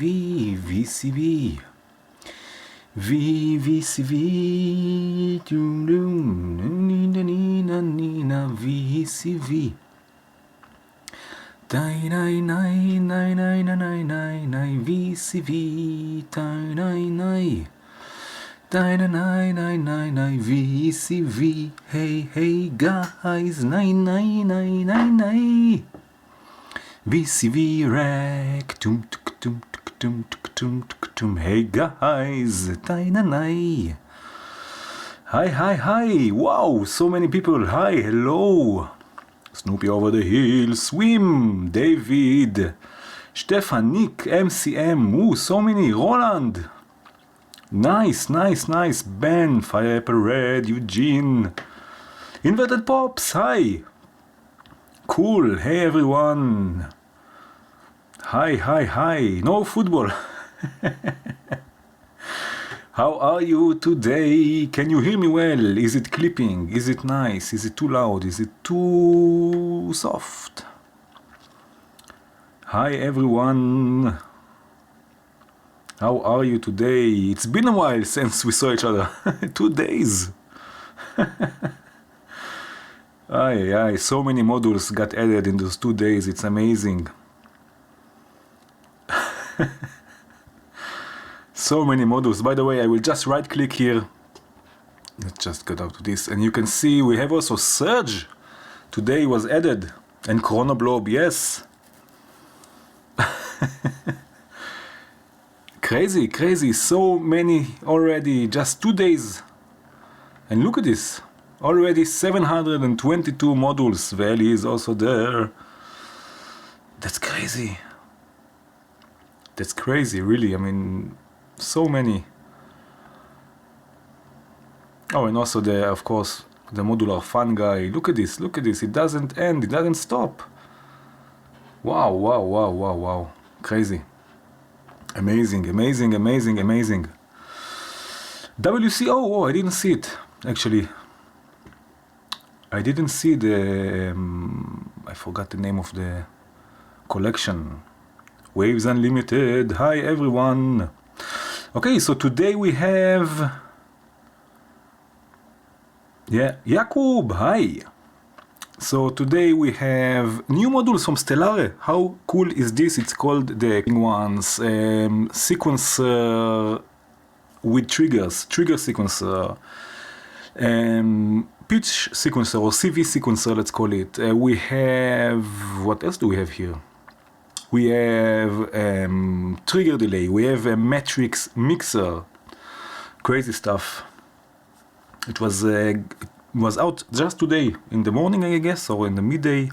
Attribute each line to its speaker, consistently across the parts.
Speaker 1: VCV, VCV, VCV, VCV. Nai nai nai nai nai nai nai nai VCV, nai nai. Nai nai nai nai nai VCV. Hey hey guys, nai nai nai nai nai. VCV rack, tum tum tum tum tum tum. Hey guys, nai nai nai. Hi hi hi. Wow, so many people. Hi, hello. Snoopy over the hill, Swim, David, Stefan, Nick, MCM, ooh, so many, Roland, nice, nice, nice, Ben, Fire Apple Red, Eugene, Inverted Pops, hi, cool, hey everyone, hi, hi, hi, no football. How are you today? Can you hear me well? Is it clipping? Is it nice? Is it too loud? Is it too soft? Hi everyone. How are you today? It's been a while since we saw each other. 2 days. Aye, so many modules got added in those 2 days. It's amazing. So many modules. By the way, I will just right click here. Let's just get out to this. And you can see we have also Surge. Today was added. And Chronoblob, yes. Crazy, crazy. So many already. Just 2 days. And look at this. Already 722 modules. Valley is also there. That's crazy. That's crazy, really. I mean... so many. Oh, and also the, of course, the modular fun guy. Look at this, look at this. It doesn't end, it doesn't stop. Wow, wow, wow, wow, wow. Crazy. Amazing, amazing, amazing, amazing. WCO, oh, I didn't see it, actually. I didn't see the, I forgot the name of the collection. Waves Unlimited. Hi, everyone. Okay, so today we have... yeah, Jakub, hi! So today we have new modules from Stellare. How cool is this? It's called the ones, sequencer with triggers, trigger sequencer, pitch sequencer or CV sequencer, let's call it. We have... what else do we have here? We have trigger delay, we have a matrix mixer, crazy stuff. It was out just today, in the morning I guess, or in the midday.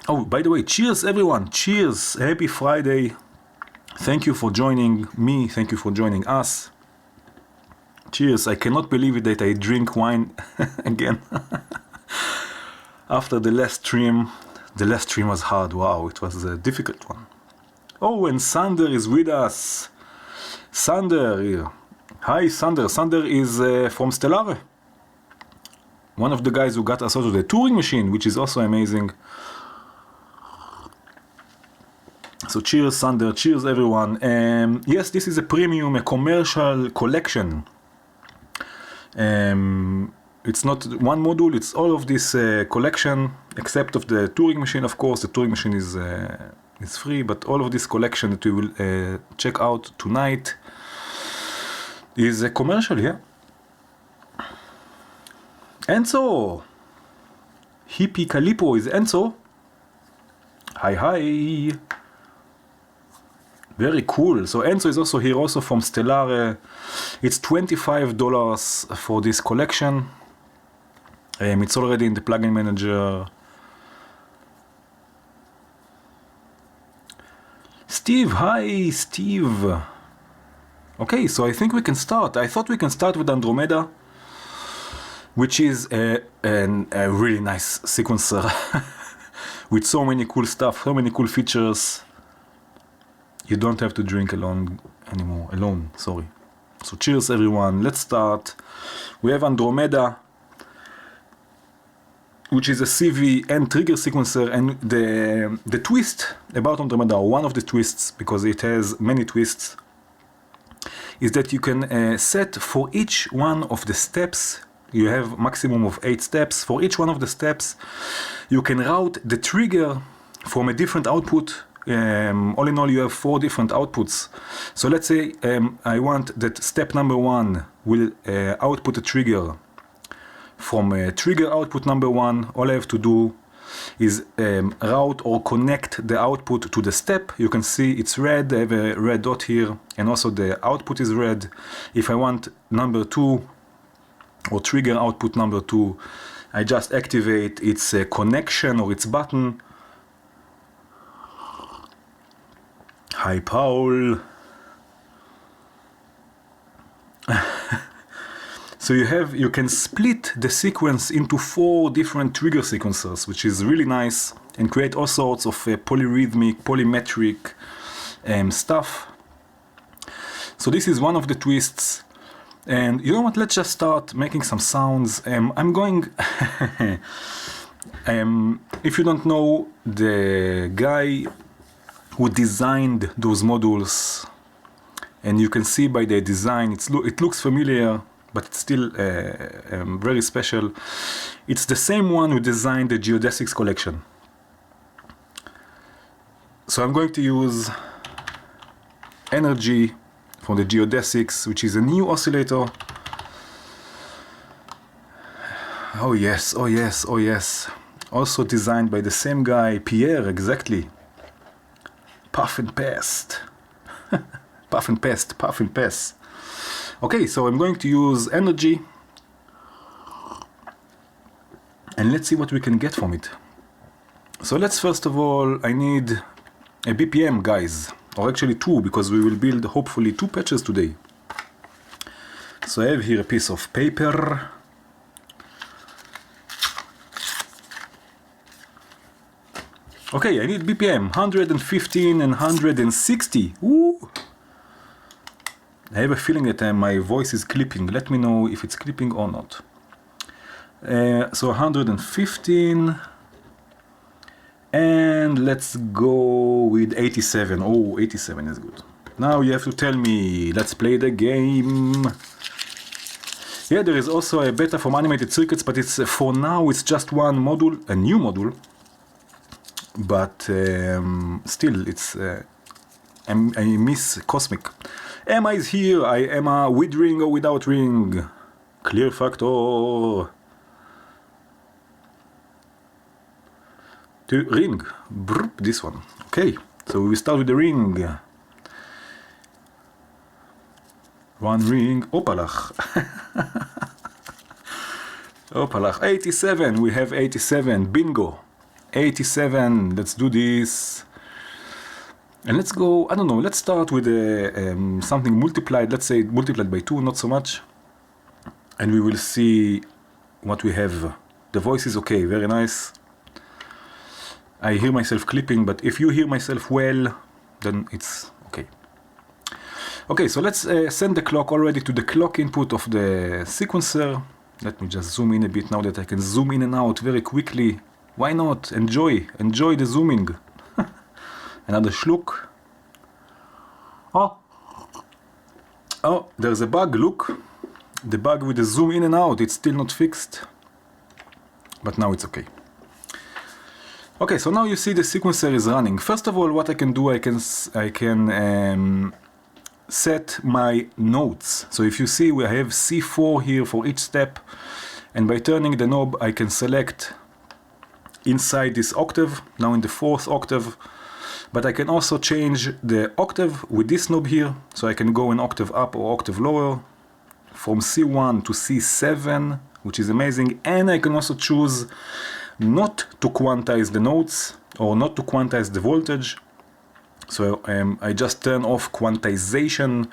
Speaker 1: Oh, by the way, cheers everyone, cheers, happy Friday. Thank you for joining me, thank you for joining us. Cheers, I cannot believe it that I drink wine again. After the last stream was hard. Wow, it was a difficult one. Oh, and Sander is with us. Sander, hi Sander. Sander is from Stellare. One of the guys who got us also the Turing machine, which is also amazing. So cheers Sander, cheers everyone. Yes, this is a premium, a commercial collection. It's not one module, it's all of this collection, except of the Turing machine, of course. The Turing machine is free, but all of this collection that we will check out tonight is a commercial, yeah. Enzo! Hippie Calipo is Enzo. Hi, hi! Very cool. So Enzo is also here, also from Stellare. It's $25 for this collection. It's already in the plugin manager. Steve, hi Steve. Okay, so I think we can start. I thought we can start with Andromeda, which is a really nice sequencer with so many cool stuff, so many cool features. You don't have to drink alone anymore. Sorry. So cheers everyone. Let's start. We have Andromeda. which is a CV and trigger sequencer, and the twist about Andromeda, one of the twists, because it has many twists, is that you can set for each one of the steps, you have maximum of 8 steps, for each one of the steps you can route the trigger from a different output. All in all you have 4 different outputs. So let's say I want that step number 1 will output a trigger from trigger output number 1. All I have to do is route or connect the output to the step. You can see it's red, I have a red dot here, and also the output is red. If I want number 2 or trigger output number 2, I just activate its connection or its button. Hi Paul. So you can split the sequence into 4 different trigger sequencers, which is really nice, and create all sorts of polyrhythmic, polymetric stuff. So this is one of the twists. And you know what, let's just start making some sounds. I'm going if you don't know, the guy who designed those modules, and you can see by the design, it looks familiar, but it's still very special. It's the same one who designed the geodesics collection. So I'm going to use Energy from the geodesics, which is a new oscillator. Oh yes, oh yes, oh yes. Also designed by the same guy, Pierre, exactly. Puff and pest. Puff and pest, puff and pest. Okay, so I'm going to use Energy, and let's see what we can get from it. So let's first of all, I need a BPM, guys, or actually 2, because we will build hopefully 2 patches today. So I have here a piece of paper. Okay, I need BPM 115 and 160. Ooh. I have a feeling that my voice is clipping. Let me know if it's clipping or not. So 115, and let's go with 87. Oh, 87 is good. Now you have to tell me, let's play the game. Yeah, there is also a beta from animated circuits, but it's for now it's just one module, a new module. But still, it's I miss Cosmic. Emma is here. I Emma with ring or without ring. Clear factor. To ring. Brr, this one. Okay. So we start with the ring. One ring. Opalach. Opalach. 87. We have 87. Bingo. 87. Let's do this. And let's go, I don't know, let's start with something multiplied, let's say multiplied by 2, not so much. And we will see what we have. The voice is okay, very nice. I hear myself clipping, but if you hear myself well, then it's okay. Okay, so let's send the clock already to the clock input of the sequencer. Let me just zoom in a bit now that I can zoom in and out very quickly. Why not? Enjoy the zooming. Another schluck. Oh, there's a bug, look. The bug with the zoom in and out, it's still not fixed. But now it's okay. Okay, so now you see the sequencer is running. First of all, what I can do, I can set my notes. So if you see, we have C4 here for each step. And by turning the knob, I can select inside this octave, now in the 4th octave. But I can also change the octave with this knob here, so I can go an octave up or octave lower, from C1 to C7, which is amazing. And I can also choose not to quantize the notes, or not to quantize the voltage. So I just turn off quantization,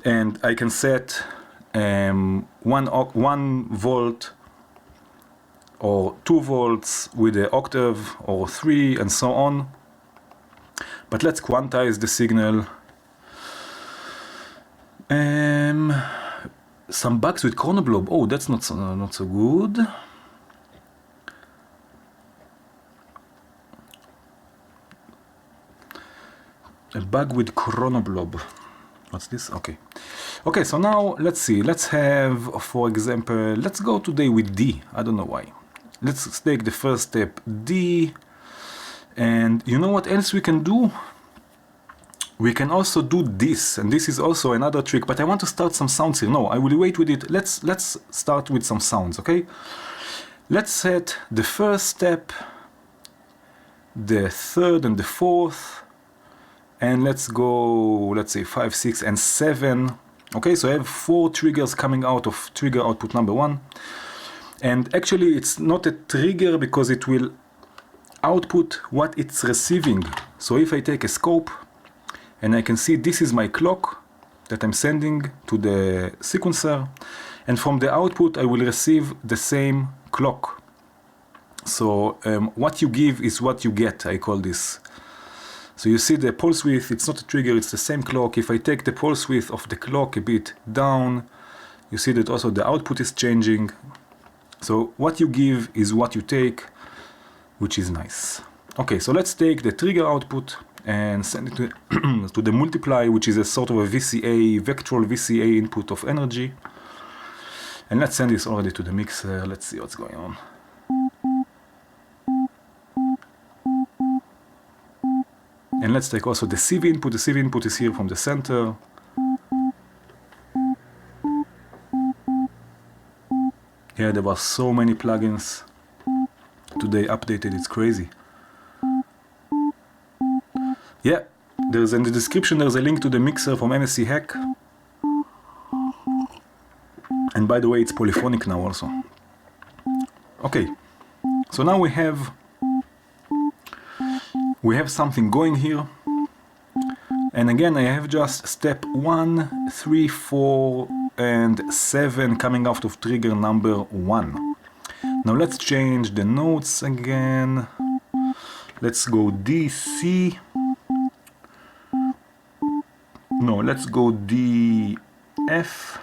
Speaker 1: and I can set 1 volt or 2 volts with the octave, or 3, and so on. But let's quantize the signal. Some bugs with chronoblob. Oh, that's not so good. A bug with chronoblob. What's this? Okay. Okay, so now let's see. Let's have, for example, let's go today with D. I don't know why. Let's take the first step, D. And you know what else we can do? We can also do this, and this is also another trick, but I want to start some sounds here. No, I will wait with it. Let's start with some sounds, okay? Let's set the first step, the third and the fourth, and let's go, let's say 5, 6, and 7. Okay, so I have 4 triggers coming out of trigger output number 1. And actually it's not a trigger because it will output what it's receiving. So if I take a scope and I can see this is my clock that I'm sending to the sequencer, and from the output I will receive the same clock. So what you give is what you get, I call this. So you see the pulse width, it's not a trigger, it's the same clock. If I take the pulse width of the clock a bit down, you see that also the output is changing. So what you give is what you take, which is nice. Okay, so let's take the trigger output and send it to, to the multiply, which is a sort of a VCA, vectoral VCA input of energy. And let's send this already to the mixer. Let's see what's going on. And let's take also the CV input. The CV input is here from the center. Yeah, there were so many plugins today updated, it's crazy. Yeah, there's in the description, there's a link to the mixer from MSC Hack. And by the way, it's polyphonic now also. Okay, so now we have something going here. And again, I have just step 1, 3, 4, and 7 coming out of trigger number 1. Now let's change the notes again. Let's go D, C. No, let's go D, F.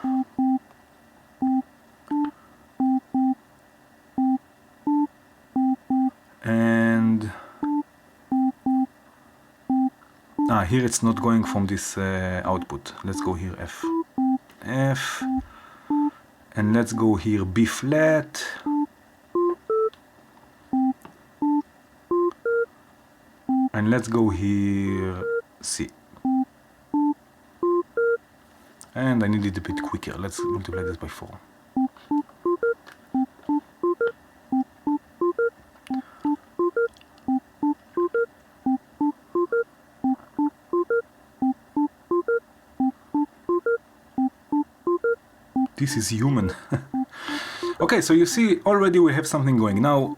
Speaker 1: And here it's not going from this output. Let's go here F. F. And let's go here B flat. And let's go here C. And I need it a bit quicker. Let's multiply this by 4. This is human. Okay, so you see already we have something going. Now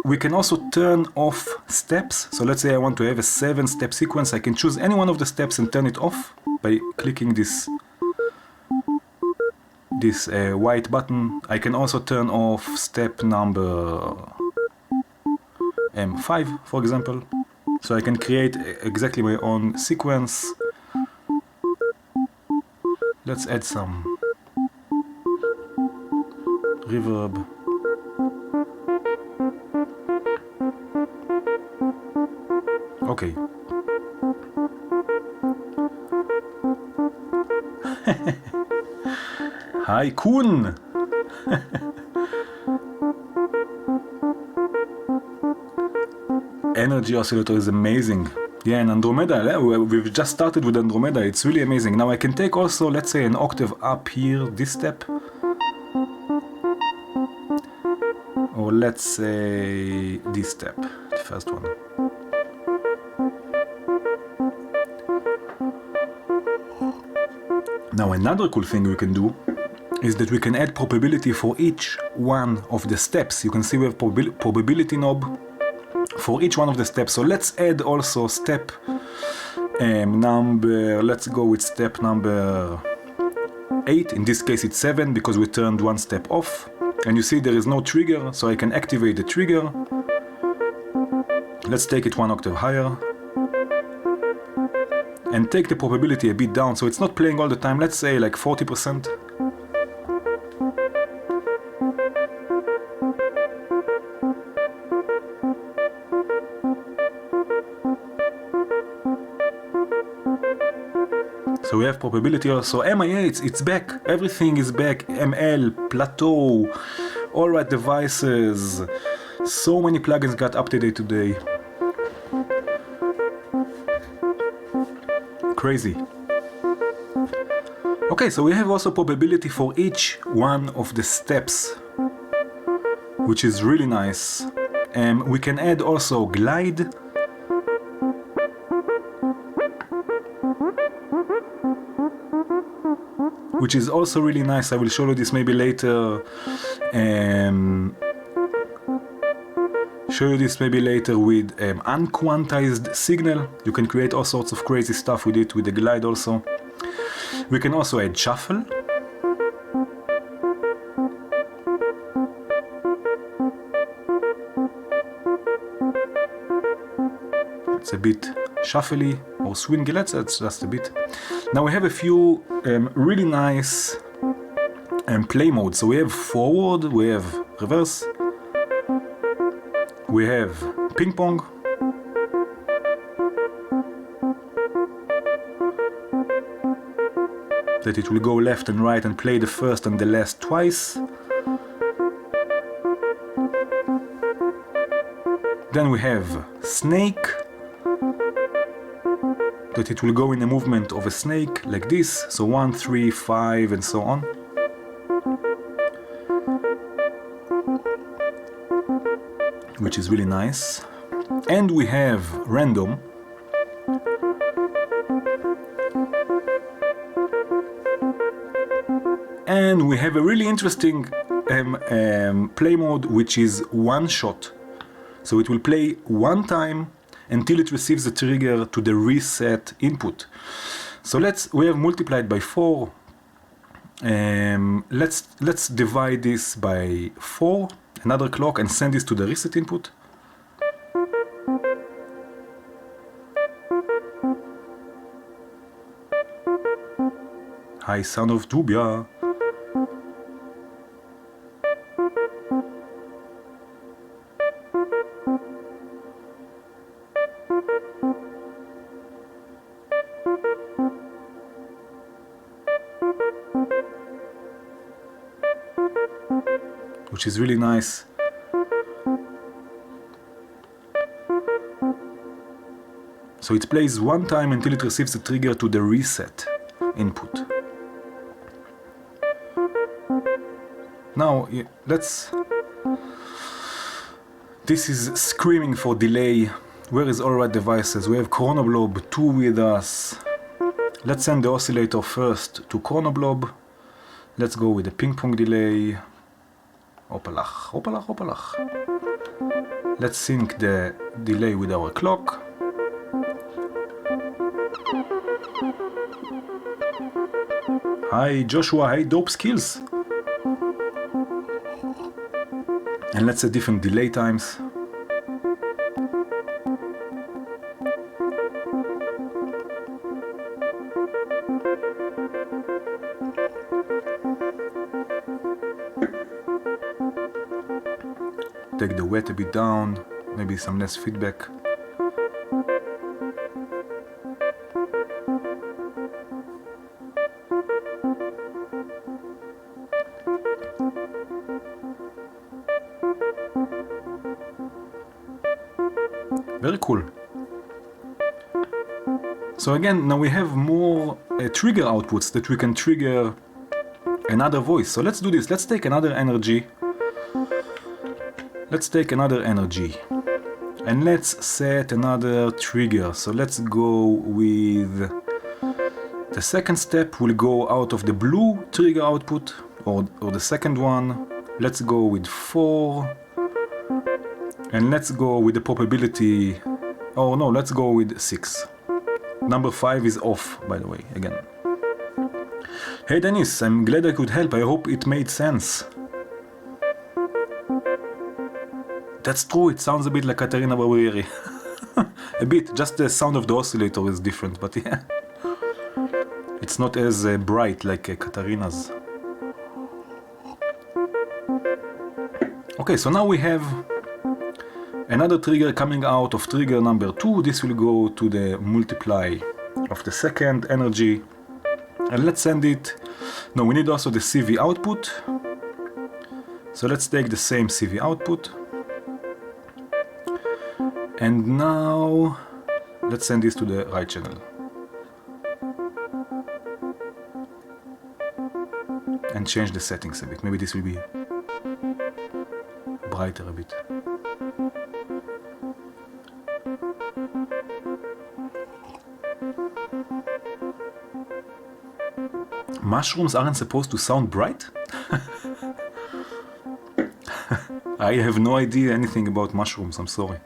Speaker 1: we can also turn off steps. So let's say I want to have a 7-step sequence. I can choose any one of the steps and turn it off by clicking this white button. I can also turn off step number 5, for example. So I can create exactly my own sequence. Let's add some reverb. Okay. Hi, Kuhn! Energy oscillator is amazing. Yeah, and Andromeda, we've just started with Andromeda, it's really amazing. Now I can take also, let's say, an octave up here, this step. Or let's say this step, the first one. Now another cool thing we can do is that we can add probability for each one of the steps. You can see we have probability knob for each one of the steps. So let's add also step number, let's go with step number 8. In this case it's 7 because we turned one step off. And you see there is no trigger, so I can activate the trigger. Let's take it 1 octave higher. And take the probability a bit down, so it's not playing all the time, let's say like 40%. So we have probability also. MIA, it's back. Everything is back. ML, Plateau, AllRite devices. So many plugins got updated today. Crazy. Okay, so we have also probability for each one of the steps, which is really nice. We can add also glide. Which is also really nice. I will show you this maybe later. With unquantized signal. You can create all sorts of crazy stuff with it, with the glide also. We can also add shuffle. It's a bit shuffly or swingy, that's just a bit. Now we have a few really nice play modes. So we have forward, we have reverse, we have ping pong, that it will go left and right and play the first and the last twice. Then we have snake, that it will go in a movement of a snake like this, so 1, 3, 5 and so on. Which is really nice. And we have random. And we have a really interesting play mode, which is one shot. So it will play one time until it receives the trigger to the reset input. So we have multiplied by 4. Let's divide this by 4, another clock, and send this to the reset input. Hi, son of Dubia. Which is really nice. So it plays one time until it receives the trigger to the reset input. Now this is screaming for delay. Where is AllRite devices? We have Chronoblob 2 with us. Let's send the oscillator first to Chronoblob. Let's go with the ping pong delay. Hopalach, hopalach, hopalach. Let's sync the delay with our clock. Hi Joshua, hey Dope Skills. And let's set different delay times. Take the wet a bit down, maybe some less feedback. Very cool. So again, now we have more trigger outputs that we can trigger another voice. So let's do this. Let's take another energy. And let's set another trigger. So let's go with the second step. Will go out of the blue trigger output, or the second one. Let's go with 4. And let's go with the probability. Oh no, let's go with 6. Number 5 is off, by the way, again. Hey Dennis, I'm glad I could help. I hope it made sense. That's true, it sounds a bit like Katerina Barbieri. A bit, just the sound of the oscillator is different, but yeah. It's not as bright like Katarina's. Okay, so now we have another trigger coming out of trigger number 2. This will go to the multiply of the second energy. And let's send it. No, we need also the CV output. So let's take the same CV output. And now let's send this to the right channel. And change the settings a bit. Maybe this will be brighter a bit. Mushrooms aren't supposed to sound bright? I have no idea anything about mushrooms, I'm sorry.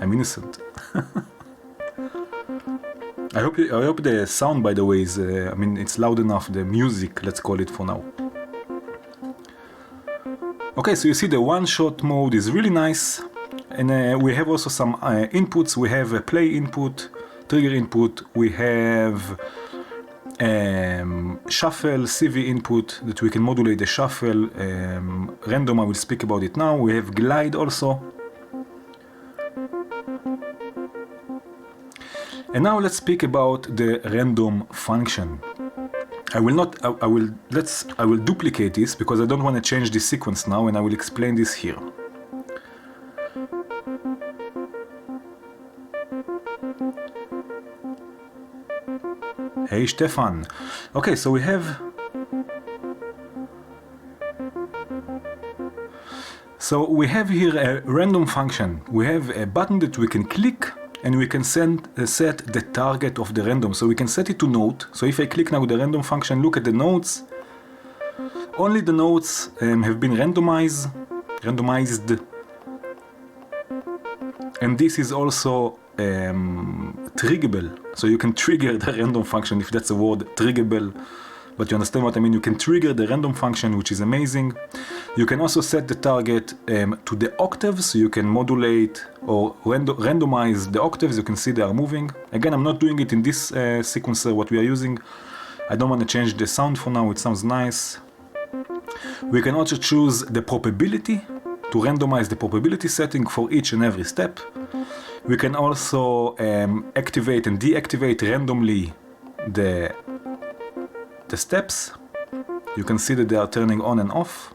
Speaker 1: I'm innocent. I hope the sound, by the way, is, I mean, it's loud enough, the music, let's call it for now. Okay, so you see the one-shot mode is really nice. And we have also some inputs. We have a play input, trigger input, we have shuffle, CV input that we can modulate the shuffle, random, I will speak about it now. We have glide also. And now let's speak about the random function. I will duplicate this because I don't want to change the sequence now, and I will explain this here. Hey Stefan. Okay, so we have here a random function. We have a button that we can click and we can set the target of the random. So we can set it to note. So if I click now the random function, look at the notes. Only the notes have been randomized. And this is also triggerable. So you can trigger the random function, if that's a word, triggerable. But you understand what I mean? You can trigger the random function, which is amazing. You can also set the target to the octaves, so you can modulate or randomize the octaves. You can see they are moving. Again, I'm not doing it in this sequencer, what we are using. I don't want to change the sound for now, it sounds nice. We can also choose the probability, to randomize the probability setting for each and every step. We can also activate and deactivate randomly the steps. You can see that they are turning on and off.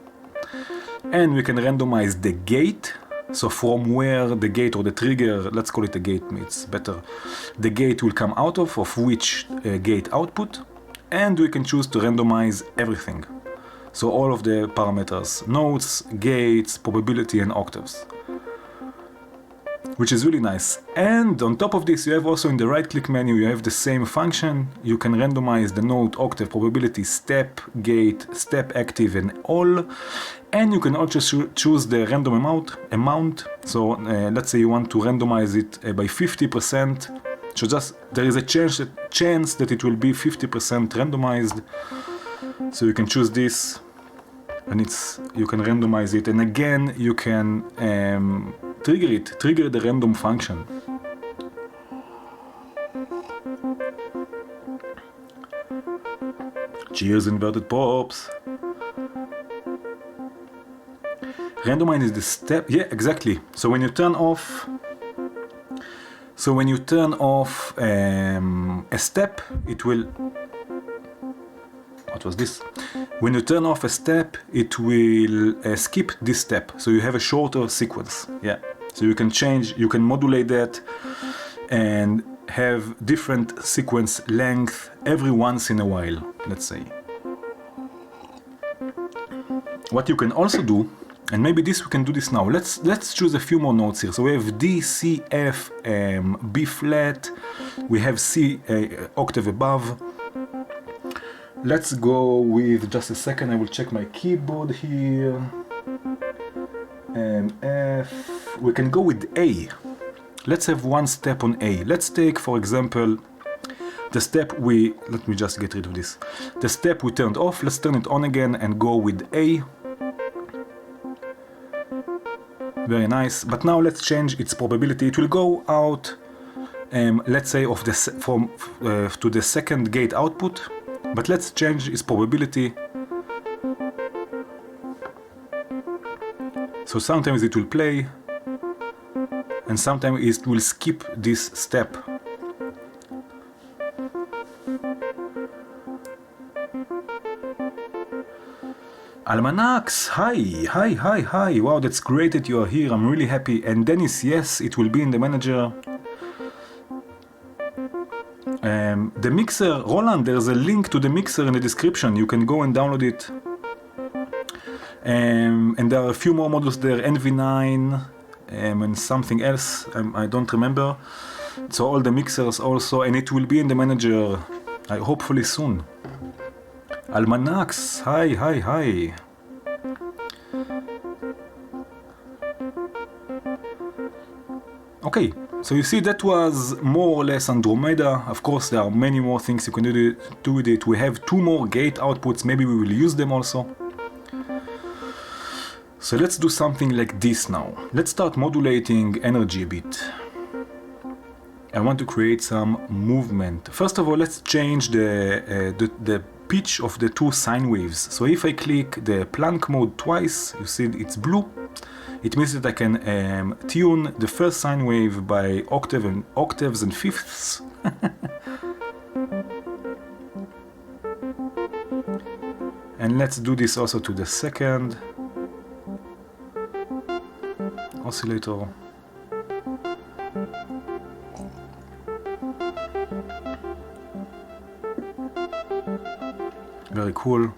Speaker 1: And we can randomize the gate. So from where the gate or the trigger, let's call it a gate, it's better, the gate will come out of which gate output. And we can choose to randomize everything. So all of the parameters, notes, gates, probability and octaves. Which is really nice. And on top of this, you have also in the right click menu, you have the same function. You can randomize the note, octave, probability, step, gate, step, active and all. And you can also choose the random amount. So let's say you want to randomize it by 50%. So just there is a chance that it will be 50% randomized. So you can choose this and you can randomize it. And again, you can trigger the random function. Cheers, inverted pops. Randomize is the step. Yeah, exactly. So when you turn off, a step, it will. What was this? When you turn off a step, it will skip this step. So you have a shorter sequence. Yeah. So you can change, you can modulate that and have different sequence length every once in a while, let's say. What you can also do, and maybe we can do this now. Let's choose a few more notes here. So we have D, C, F, B flat. We have C octave above. Let's go with, just a second, I will check my keyboard here. F. We can go with A. Let's have one step on A. Let's take, for example, the step let me just get rid of this. The step we turned off, let's turn it on again and go with A. Very nice. But now let's change its probability. It will go out, let's say, to the second gate output. But let's change its probability. So sometimes it will play, and sometimes it will skip this step. Almanax, hi. Wow, that's great that you are here. I'm really happy. And Dennis, yes, it will be in the manager. The mixer, Roland, there's a link to the mixer in the description. You can go and download it. And there are a few more modules there, NV9 and something else, I don't remember. So all the mixers also, and it will be in the manager, hopefully soon. Almanax, hi. Okay, so you see that was more or less Andromeda. Of course there are many more things you can do with it. We have 2 more gate outputs, maybe we will use them also. So let's do something like this now. Let's start modulating energy a bit. I want to create some movement. First of all, let's change the pitch of the 2 sine waves. So if I click the Planck mode twice, you see it's blue. It means that I can tune the first sine wave by octaves and fifths. And let's do this also to the second oscillator. Very cool.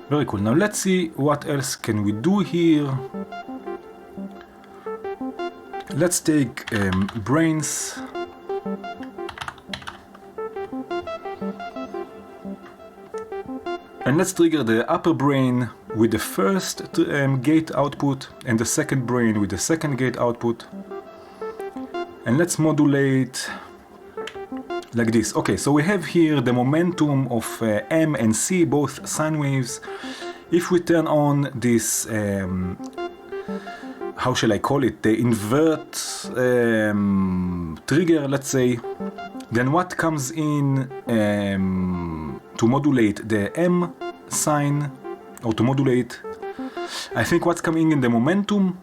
Speaker 1: Very cool. Now let's see what else can we do here. Let's take brains. And let's trigger the upper brain with the first gate output and the second brain with the second gate output. And let's modulate like this. Okay, so we have here the momentum of M and C, both sine waves. If we turn on this, how shall I call it, the invert trigger, let's say, then what comes in to modulate the M sine, or to modulate, I think what's coming in the momentum,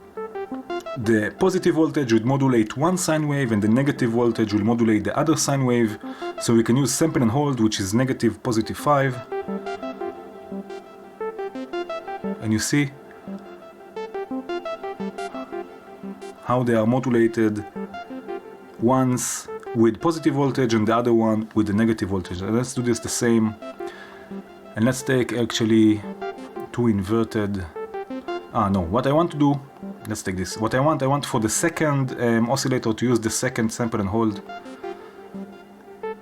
Speaker 1: the positive voltage would modulate one sine wave and the negative voltage will modulate the other sine wave. So we can use sample and hold, which is negative, positive 5. And you see how they are modulated, once with positive voltage and the other one with the negative voltage. Let's do this the same. And let's take actually 2 inverted. No, what I want to do, let's take this. What I want for the second oscillator to use the second sample and hold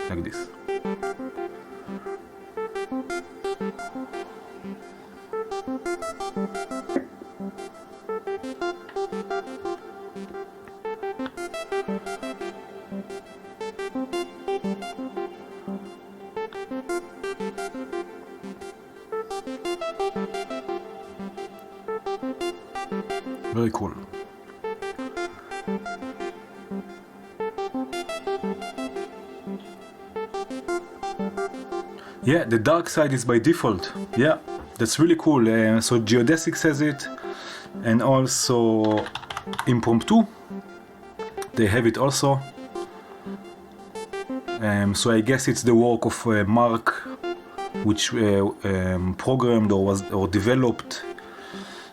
Speaker 1: like this. Very cool. Yeah, the dark side is by default. Yeah, that's really cool. So Geodesics has it, and also Impromptu, they have it also. So I guess it's the work of Mark, which programmed or developed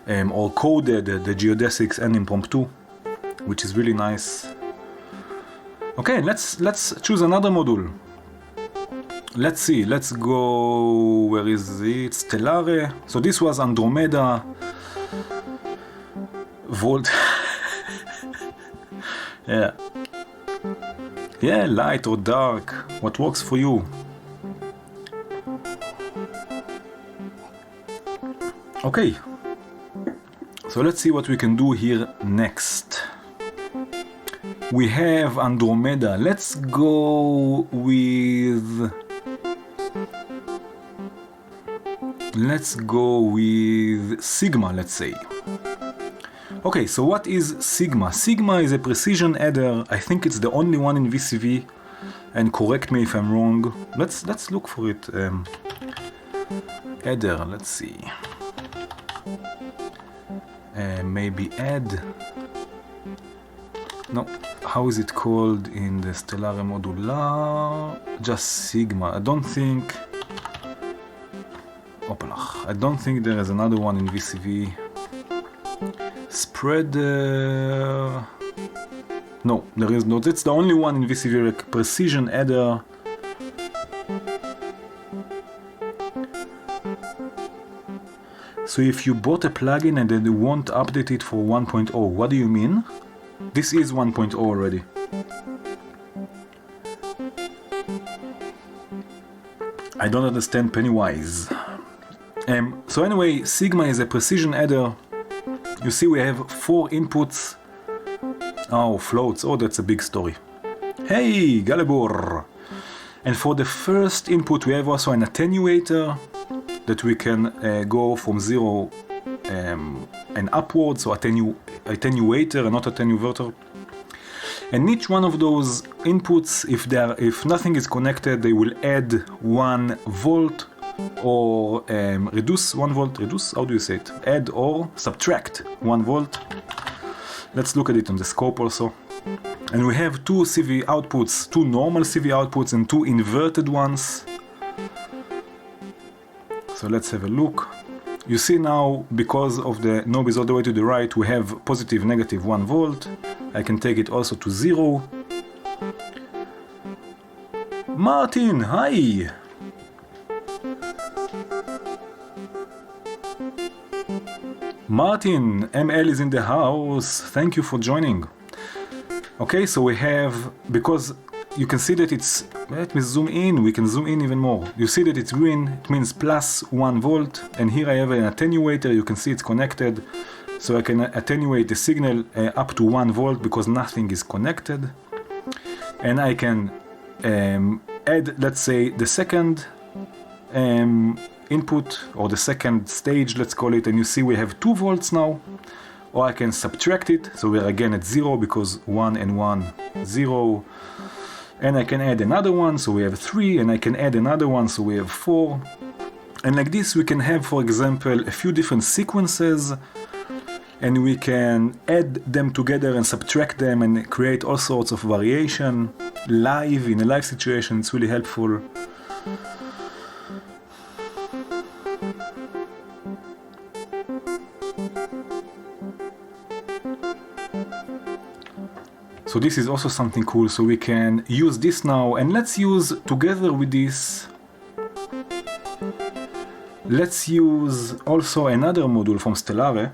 Speaker 1: or coded the Geodesics and Impromptu, which is really nice. Okay, let's choose another module. Let's see, let's go, where is it? Stellare. So this was Andromeda Volt. Yeah, light or dark, what works for you. Okay, so let's see what we can do here next. We have Andromeda. Let's go with Sigma, let's say. Okay, so what is Sigma? Sigma is a precision adder. I think it's the only one in VCV. and correct me if I'm wrong. Let's look for it. Adder, let's see. Maybe add. No, how is it called in the Stellare modular? Just sigma. I don't think there is another one in VCV. Spreader. No, there is not. It's the only one in VCV, like precision adder. So if you bought a plugin and then you won't update it for 1.0, what do you mean? This is 1.0 already. I don't understand Pennywise. So anyway, sigma is a precision adder. You see we have 4 inputs. Oh, floats. Oh, that's a big story. Hey, Galibor! And for the first input we have also an attenuator that we can go from 0 and upwards, so attenuator and not attenuator. And each one of those inputs, if nothing is connected, they will add 1 volt or reduce 1 volt. Reduce? How do you say it? Add or subtract 1 volt. Let's look at it on the scope also. And we have 2 CV outputs, 2 normal CV outputs and 2 inverted ones. So let's have a look. You see now, because of the knob is all the way to the right, we have positive, negative 1 volt. I can take it also to 0. Martin, hi! Martin, ML is in the house. Thank you for joining. Okay, so we have, because you can see that it's, let me zoom in, we can zoom in even more. You see that it's green, it means plus 1 volt, and here I have an attenuator, you can see it's connected, so I can attenuate the signal up to 1 volt because nothing is connected. And I can add, let's say, the second input, or the second stage, let's call it, and you see we have 2 volts now. Or I can subtract it, so we're again at 0 because 1 and 1, 0. And I can add another one, so we have 3, and I can add another one, so we have 4. And like this we can have, for example, a few different sequences, and we can add them together and subtract them and create all sorts of variation live, in a live situation. It's really helpful. So this is also something cool, so we can use this now, and let's use, together with this, let's use also another module from Stellare,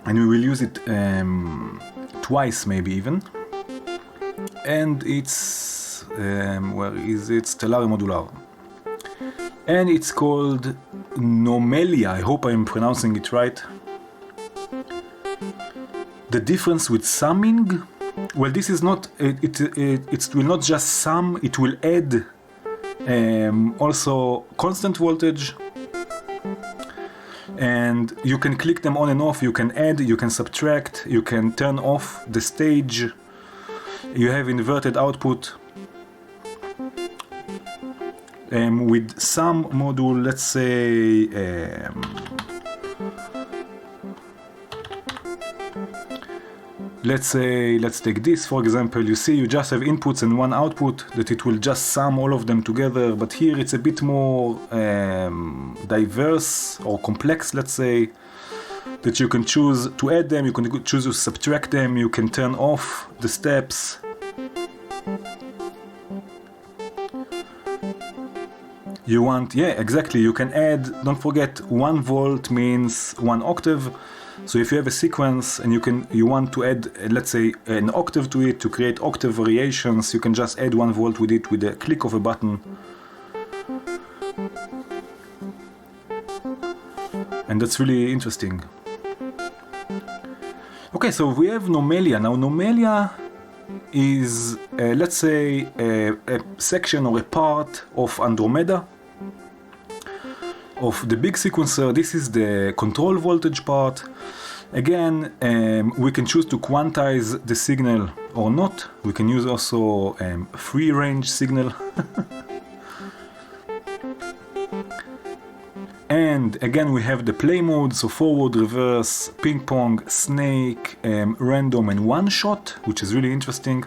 Speaker 1: and we will use it twice maybe even, and it's, where is it, Stellare Modular, and it's called Nomelia, I hope I'm pronouncing it right. The difference with summing, well, this is not, it will not just sum, it will add also constant voltage, and you can click them on and off, you can add, you can subtract, you can turn off the stage, you have inverted output. With some module, let's say, let's take this for example. You see, you just have inputs and 1 output, that it will just sum all of them together, but here it's a bit more diverse or complex, let's say, that you can choose to add them, you can choose to subtract them, you can turn off the steps. You want, yeah, exactly, you can add, don't forget, 1 volt means 1 octave. So if you have a sequence and you want to add, let's say, an octave to it, to create octave variations, you can just add 1 volt with it with a click of a button. And that's really interesting. Okay, so we have Nomelia. Now Nomelia is, let's say, a section or a part of Andromeda, of the big sequencer. This is the control voltage part, Again, we can choose to quantize the signal or not. We can use also free range signal. And again, we have the play mode, so forward, reverse, ping pong, snake, random, and one shot, which is really interesting.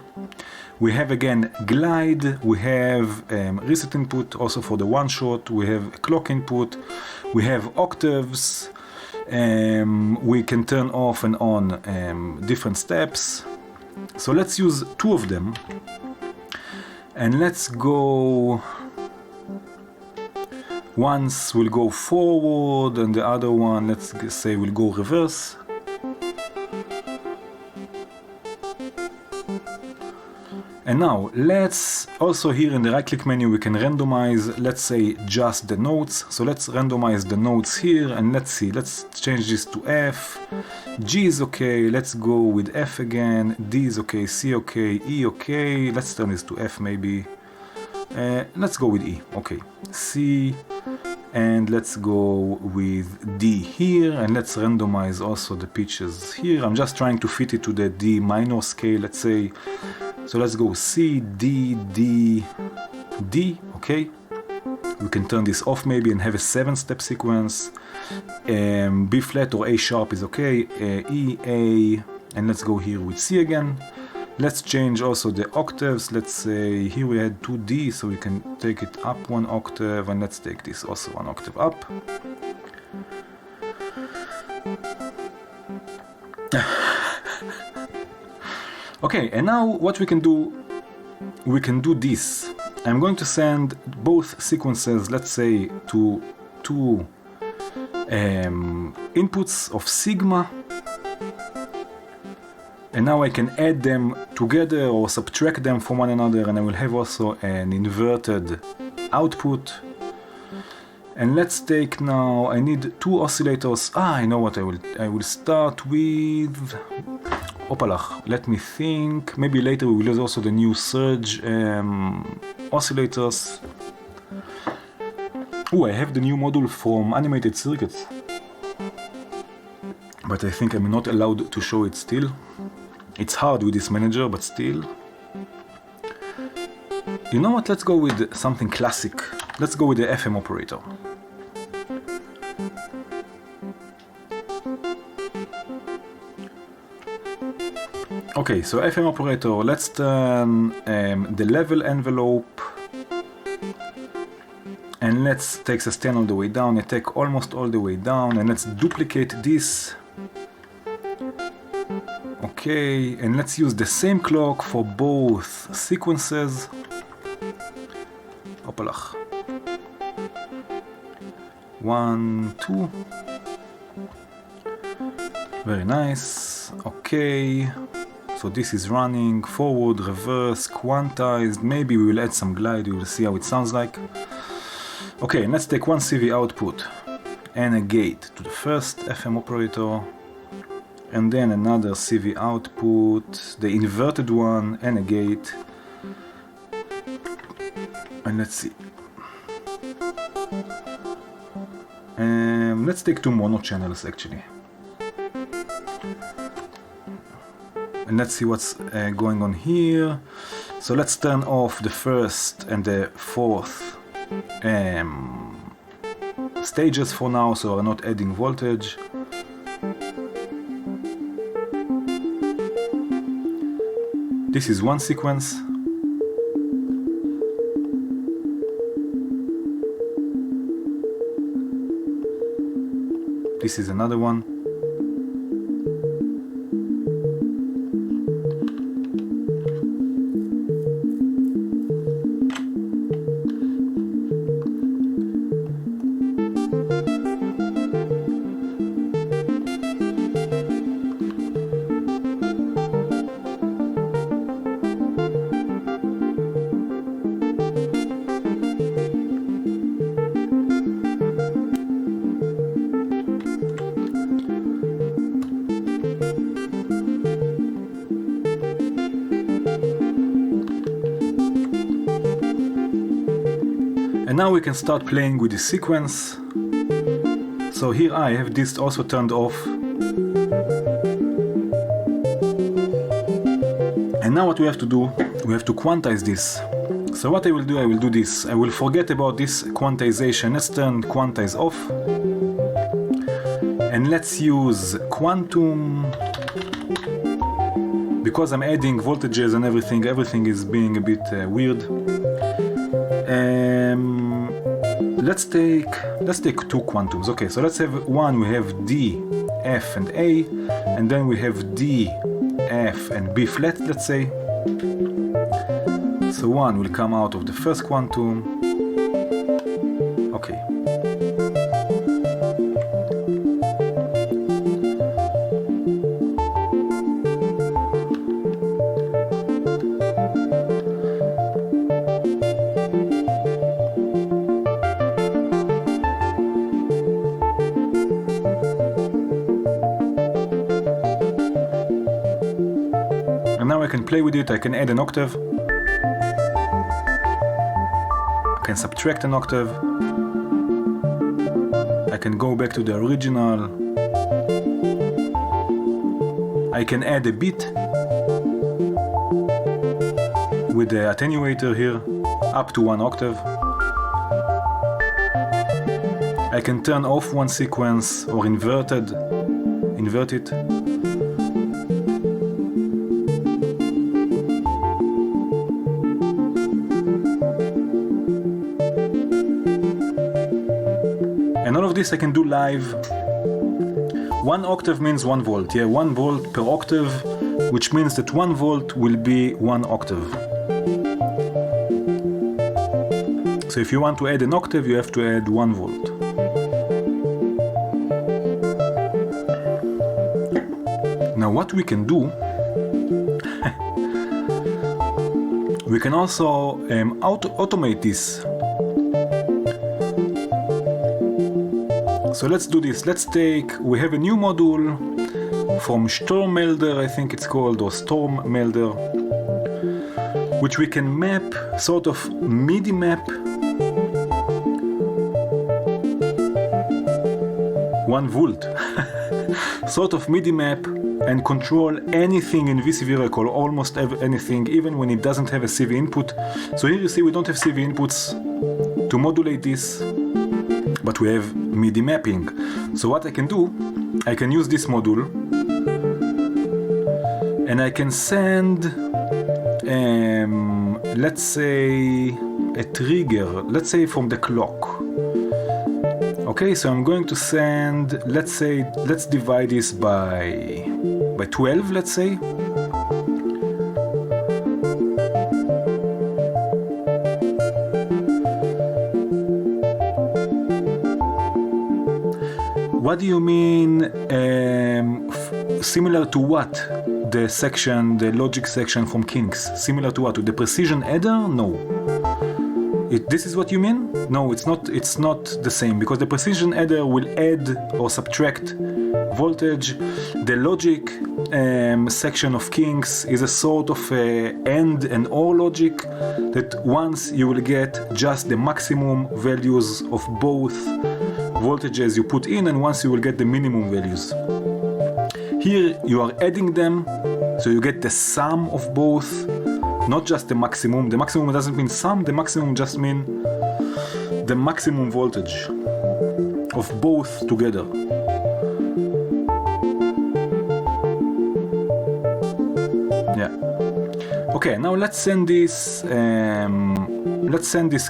Speaker 1: We have again glide, we have reset input also for the one shot, we have clock input, we have octaves, we can turn off and on different steps. So let's use two of them, and let's go. Once will go forward and the other one, let's say, will go reverse. And now let's also, here in the right click menu, we can randomize, let's say, just the notes. So let's randomize the notes here, and let's see, let's change this to F. G is okay, let's go with F again. D is okay, C okay, E okay. Let's turn this to F maybe. Let's go with E, okay. C, and let's go with D here, and let's randomize also the pitches here. I'm just trying to fit it to the D minor scale, let's say. So let's go C, D, D, D, okay. We can turn this off maybe and have a 7-step sequence. B flat or A sharp is okay. E, A, and let's go here with C again. Let's change also the octaves. Let's say here we had 2D, so we can take it up 1 octave, and let's take this also 1 octave up. Okay, and now what we can do this. I'm going to send both sequences, let's say, to two inputs of sigma. And now I can add them together or subtract them from one another, and I will have also an inverted output. And let's take now, I need two oscillators. I know what I will start with. Opalach, let me think. Maybe later we will use also the new surge oscillators. Oh, I have the new module from Animated Circuits, but I think I'm not allowed to show it still. It's hard with this manager, but still. You know what, let's go with something classic. Let's go with the FM operator. Okay, so FM operator, let's turn the level envelope, and let's take sustain all the way down, attack almost all the way down, and let's duplicate this. Okay, and let's use the same clock for both sequences. Opalach. 1, 2. Very nice. Okay. So this is running, forward, reverse, quantized. Maybe we will add some glide, we will see how it sounds like. Okay, and let's take one CV output and a gate to the first FM operator, and then another CV output, the inverted one, and a gate. And let's see. Let's take two mono channels actually. And let's see what's going on here. So let's turn off the first and the fourth stages for now, so we're not adding voltage. This is one sequence. This is another one. And now we can start playing with the sequence. So here I have this also turned off. And now what we have to do, we have to quantize this. So what I will do this. I will forget about this quantization. Let's turn quantize off. And let's use quantum. Because I'm adding voltages and everything is being a bit weird. Let's take two quantums. Okay, so let's have one. We have D, F, and A, and then we have D, F, and B flat. Let's say. So one will come out of the first quantum. Okay. And now I can play with it. I can add an octave. I can subtract an octave. I can go back to the original. I can add a beat with the attenuator here up to 1 octave. I can turn off one sequence or invert it. And all of this I can do live. 1 octave means 1 volt. Yeah, 1 volt per octave, which means that 1 volt will be 1 octave. So if you want to add an octave, you have to add 1 volt. Now what we can do, we can also automate this. So let's do this. We have a new module from Stormmelder, I think it's called, or Stormmelder, which we can map, sort of MIDI map 1 volt, sort of MIDI map, and control anything in VCV Rack, or almost anything, even when it doesn't have a CV input. So here you see we don't have CV inputs to modulate this, but we have MIDI mapping. So what I can do, I can use this module and I can send, let's say, a trigger, let's say from the clock. Okay, so I'm going to send, let's divide this by 12, let's say. What do you mean, similar to what? The logic section from Kinks. Similar to what? To the precision adder? No. This is what you mean? No, it's not the same, because the precision adder will add or subtract voltage. The logic section of Kinks is a sort of AND and OR logic, that once you will get just the maximum values of both voltages you put in, and once you will get the minimum values. Here you are adding them, so you get the sum of both, not just the maximum. The maximum doesn't mean sum, the maximum just means the maximum voltage of both together. Yeah. Okay, now let's send this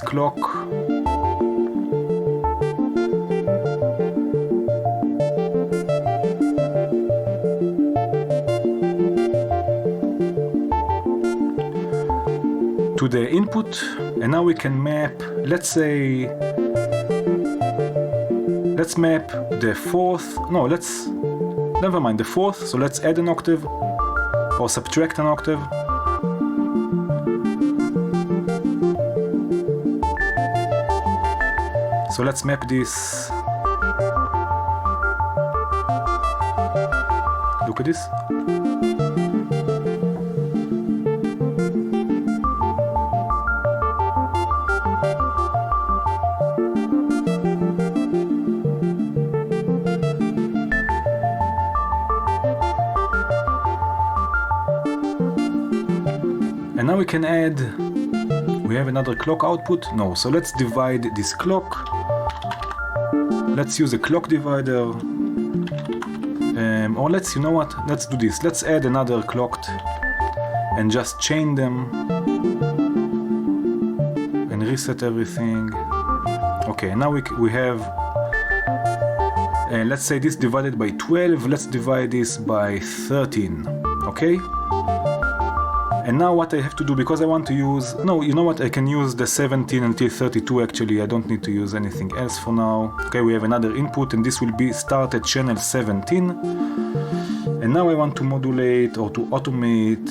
Speaker 1: clock to the input, and now we can map, let's map the fourth, never mind the fourth, so let's add an octave or subtract an octave. So let's map this. Look at this. now we can add, we have another clock output? No, so let's divide this clock. Let's use a clock divider. Or let's, you know what, let's do this. Let's add another clocked and just chain them and reset everything. Okay, now we have, let's say this divided by 12, let's divide this by 13, okay? And now what I have to do, because I want to use, no, you know what, I can use the 17 until 32 actually, I don't need to use anything else for now. Okay, we have another input and this will be start at channel 17. And now I want to modulate or to automate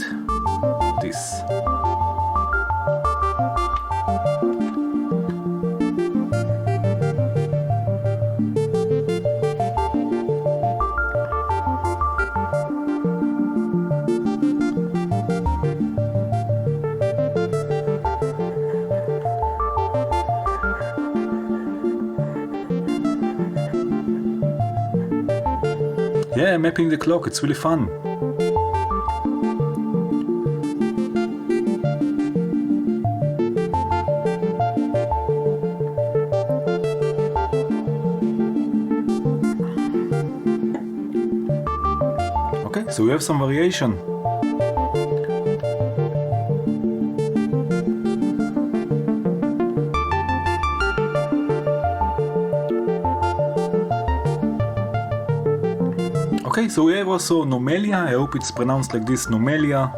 Speaker 1: this. Yeah, mapping the clock, it's really fun. Okay, so we have some variation. Okay, so we have also Nomelia, I hope it's pronounced like this, Nomelia,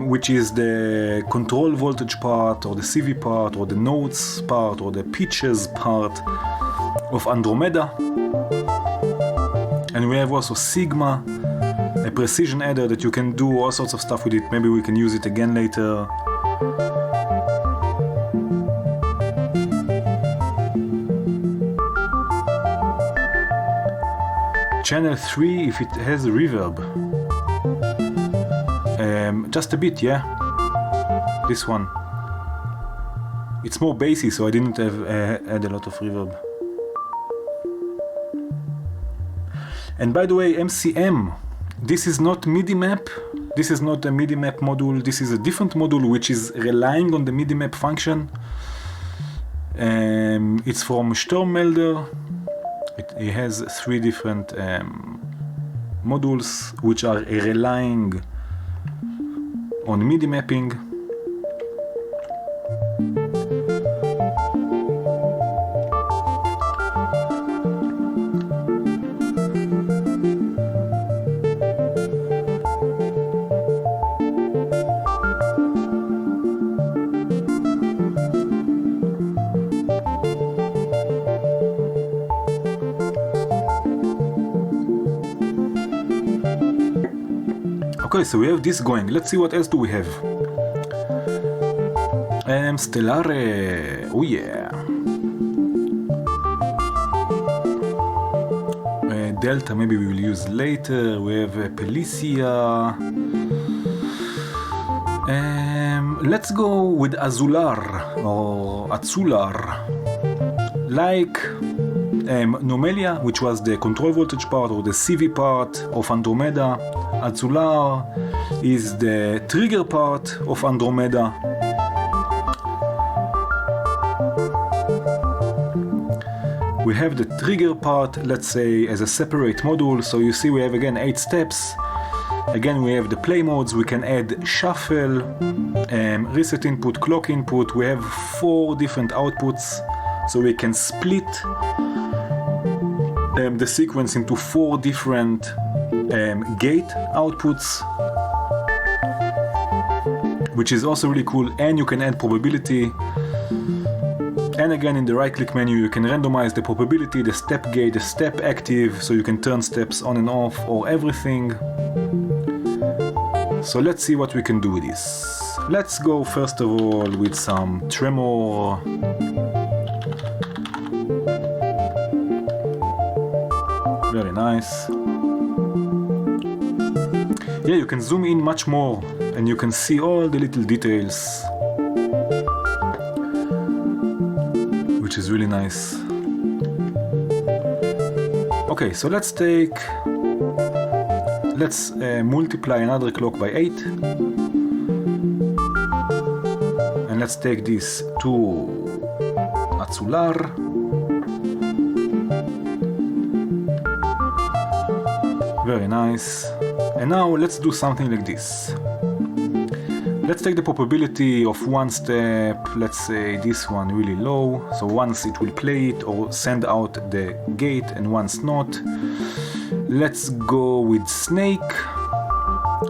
Speaker 1: which is the control voltage part, or the CV part, or the notes part, or the pitches part of Andromeda. And we have also Sigma, a precision adder that you can do all sorts of stuff with it, maybe we can use it again later. Channel 3 if it has reverb. Just a bit, yeah. This one. It's more bassy, so I didn't have add a lot of reverb. And by the way, MCM, this is not MIDI map. This is not a MIDI map module. This is a different module which is relying on the MIDI map function. It's from Sturmmelder. It has 3 different modules which are relying on MIDI mapping. Okay, so we have this going. Let's see what else do we have. Stellare. Oh yeah. Delta maybe we will use later. We have Pelicia. Let's go with Azular or Atsular. Like Nomelia, which was the control voltage part or the CV part of Andromeda. Azular is the trigger part of Andromeda. We have the trigger part, let's say, as a separate module. So you see we have again 8 steps. Again we have the play modes, we can add shuffle, reset input, clock input. We have 4 different outputs. So we can split the sequence into 4 different gate outputs, which is also really cool, and you can add probability. And again in the right click menu you can randomize the probability, the step gate, the step active, so you can turn steps on and off or everything. So let's see what we can do with this. Let's go first of all with some tremor. Very nice. Yeah, you can zoom in much more and you can see all the little details, which is really nice. Okay, so let's multiply another clock by 8. let's take this to Stellare. Very nice. And now let's do something like this. Let's take the probability of one step, let's say this one really low, so once it will play it or send out the gate and once not. Let's go with snake.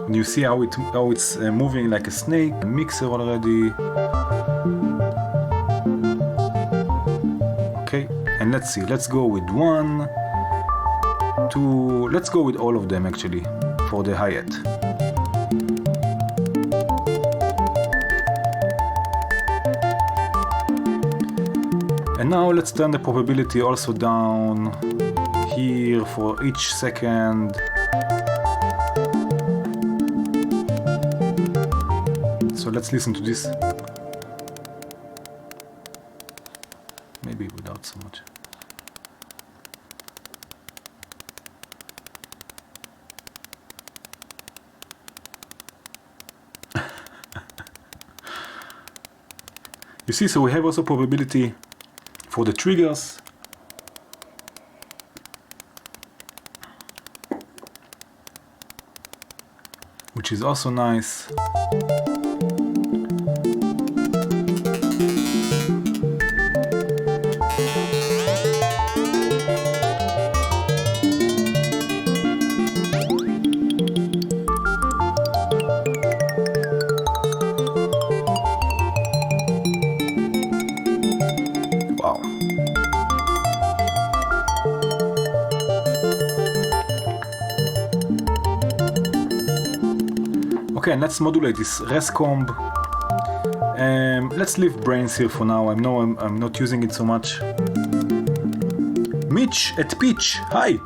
Speaker 1: You see how it's moving like a snake. A mixer already. Okay, and let's see, let's go with 1, 2, let's go with all of them actually for the hi-hat. And now let's turn the probability also down here for each second. So let's listen to this. Maybe without so much. You see, so we have also probability for the triggers. Which is also nice. Okay, and let's modulate this rescomb. Let's leave brains here for now. I know I'm not using it so much. Mitch at Pitch, hi!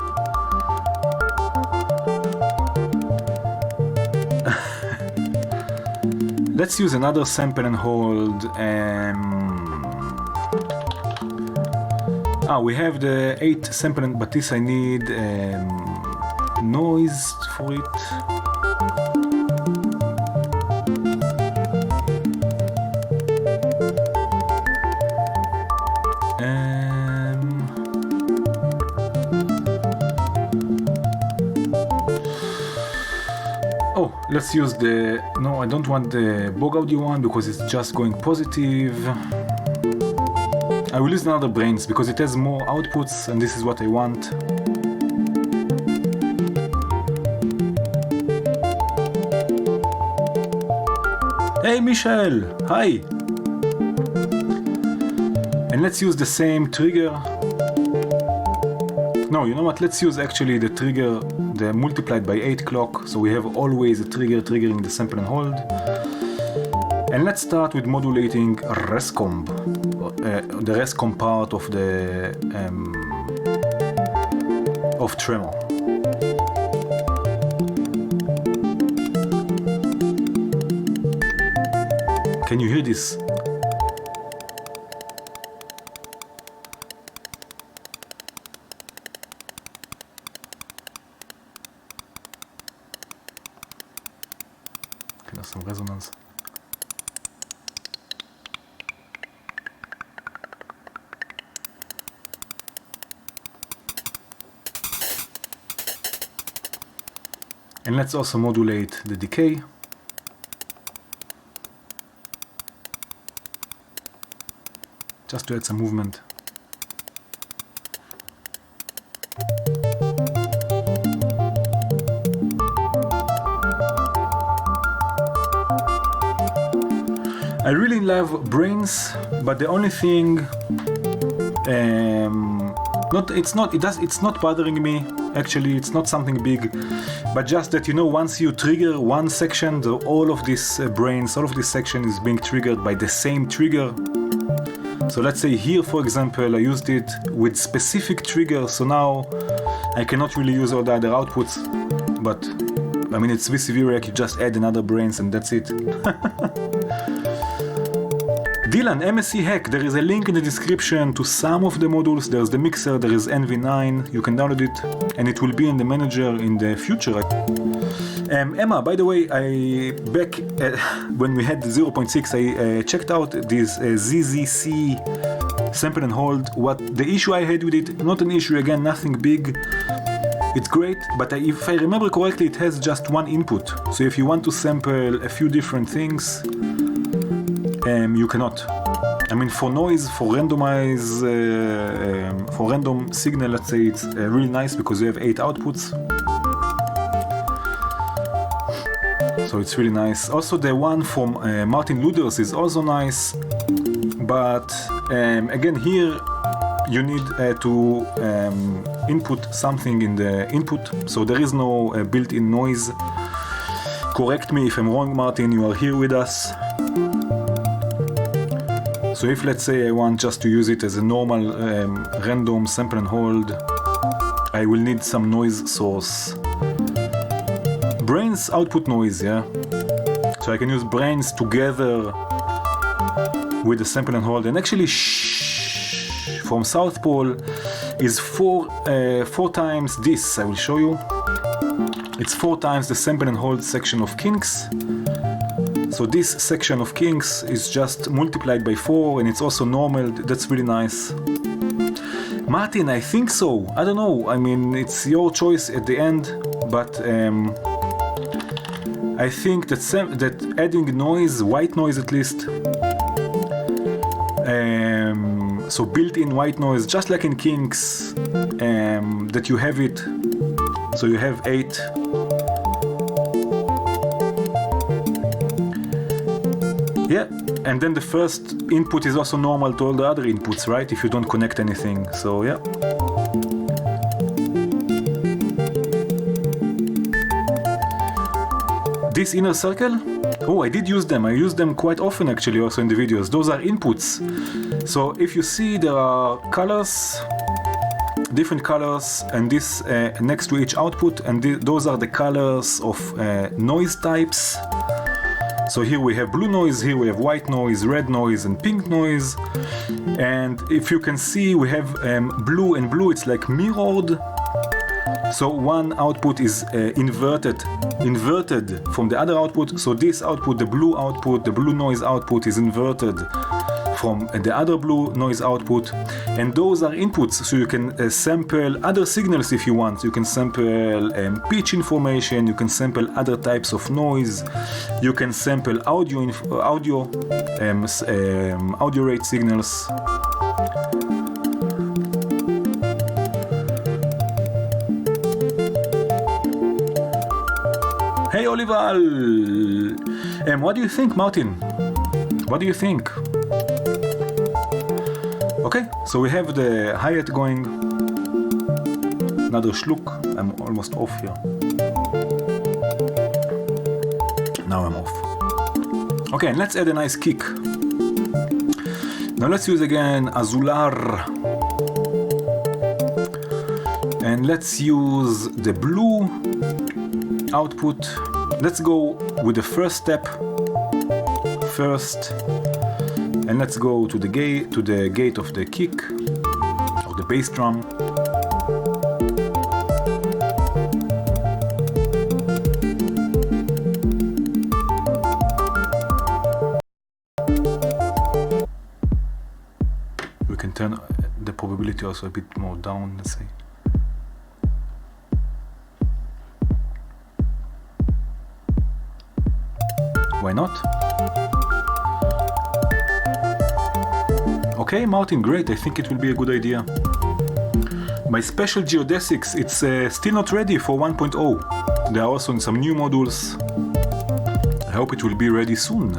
Speaker 1: Let's use another sample and hold. We have the 8 sample, but this I need noise for it. Let's use the... No, I don't want the Bog Audio one because it's just going positive. I will use another brains because it has more outputs and this is what I want. Hey Michelle! Hi! And let's use the same trigger. No, you know what? Let's use actually the trigger, the multiplied by 8 clock, so we have always a trigger triggering the sample and hold. And let's start with modulating rescomb, the rescomb part of the of tremor. Can you hear this? Some resonance. And let's also modulate the decay. Just to add some movement. I really love brains, but the only thing, it's not bothering me. Actually, it's not something big, but just that, you know, once you trigger one section, all of this brains, all of this section is being triggered by the same trigger. So let's say here, for example, I used it with specific trigger, so now I cannot really use all the other outputs, but I mean, it's VCV rack, you just add another brains and that's it. Dylan, MSC Hack, there is a link in the description to some of the modules. There's the mixer, there is NV9, you can download it. and it will be in the manager in the future. Emma, by the way, back when we had 0.6, I checked out this ZZC sample and hold. What the issue I had with it, not an issue again, nothing big. It's great, but if I remember correctly, it has just one input. So if you want to sample a few different things, you cannot. I mean, for noise, for randomize, for random signal, let's say, it's really nice because you have 8 outputs. So it's really nice. Also, the one from Martin Luders is also nice, but again, here you need to input something in the input, so there is no built-in noise. Correct me if I'm wrong, Martin, you are here with us. So if, let's say, I want just to use it as a normal random sample and hold, I will need some noise source. Brains output noise, yeah? So I can use brains together with the sample and hold, and actually from South Pole is four times this. I will show you. It's 4 times the sample and hold section of kinks. So this section of kinks is just multiplied by 4, and it's also normal. That's really nice. Martin, I think so. I don't know. I mean, it's your choice at the end, but I think that adding noise, white noise at least, so built-in white noise, just like in kinks, that you have it. So you have 8. Yeah, and then the first input is also normal to all the other inputs, right? If you don't connect anything. So yeah. This inner circle, oh, I did use them. I use them quite often actually also in the videos. Those are inputs. So if you see, there are colors, different colors, and this next to each output, and those are the colors of noise types. So here we have blue noise, here we have white noise, red noise, and pink noise. And if you can see, we have blue and blue, it's like mirrored. So one output is inverted from the other output. So this output, the blue noise output is inverted from the other blue noise output, and those are inputs, so you can sample other signals if you want. You can sample pitch information, you can sample other types of noise, you can sample audio rate signals. Hey Olival! What do you think, Martin? What do you think? Okay, so we have the hi-hat going. Another schluck. I'm almost off here. Now I'm off. Okay, and let's add a nice kick. Now let's use again Azular. And let's use the blue output. Let's go with the first step first. And let's go to the gate of the kick, or the bass drum. We can turn the probability also a bit more down, let's say. Why not? Okay, Martin, great. I think it will be a good idea. My special geodesics, it's still not ready for 1.0. There are also some new modules. I hope it will be ready soon.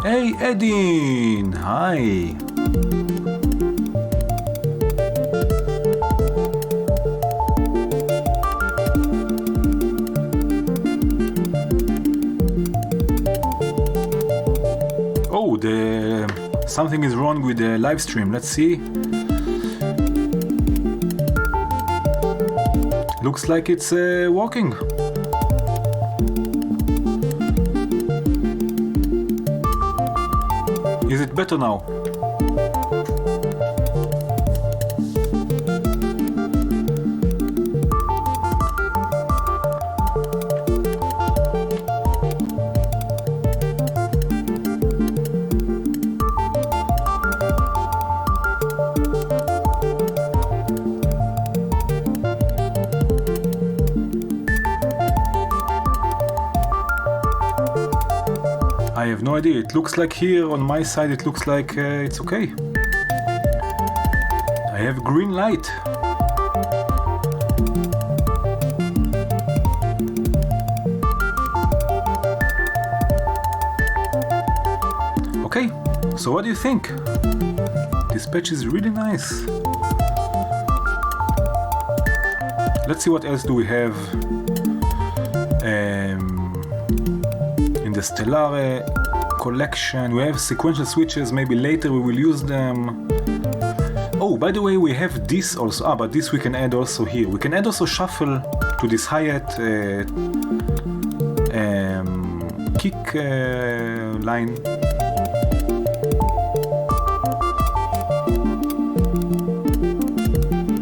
Speaker 1: Hey Edin, hi. Oh, the something is wrong with the live stream. Let's see. Looks like it's working. Is it better now? I have no idea. It looks like here on my side it looks like it's okay. I have green light. Okay, so what do you think? This patch is really nice. Let's see what else do we have. The Stellare collection, we have sequential switches, maybe later we will use them. Oh, by the way, we have this also, but this we can add also here. We can add also shuffle to this hi-hat kick line.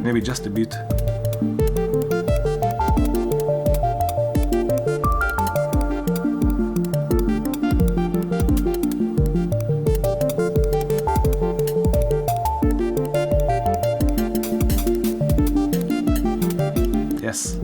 Speaker 1: Maybe just a bit. Yes.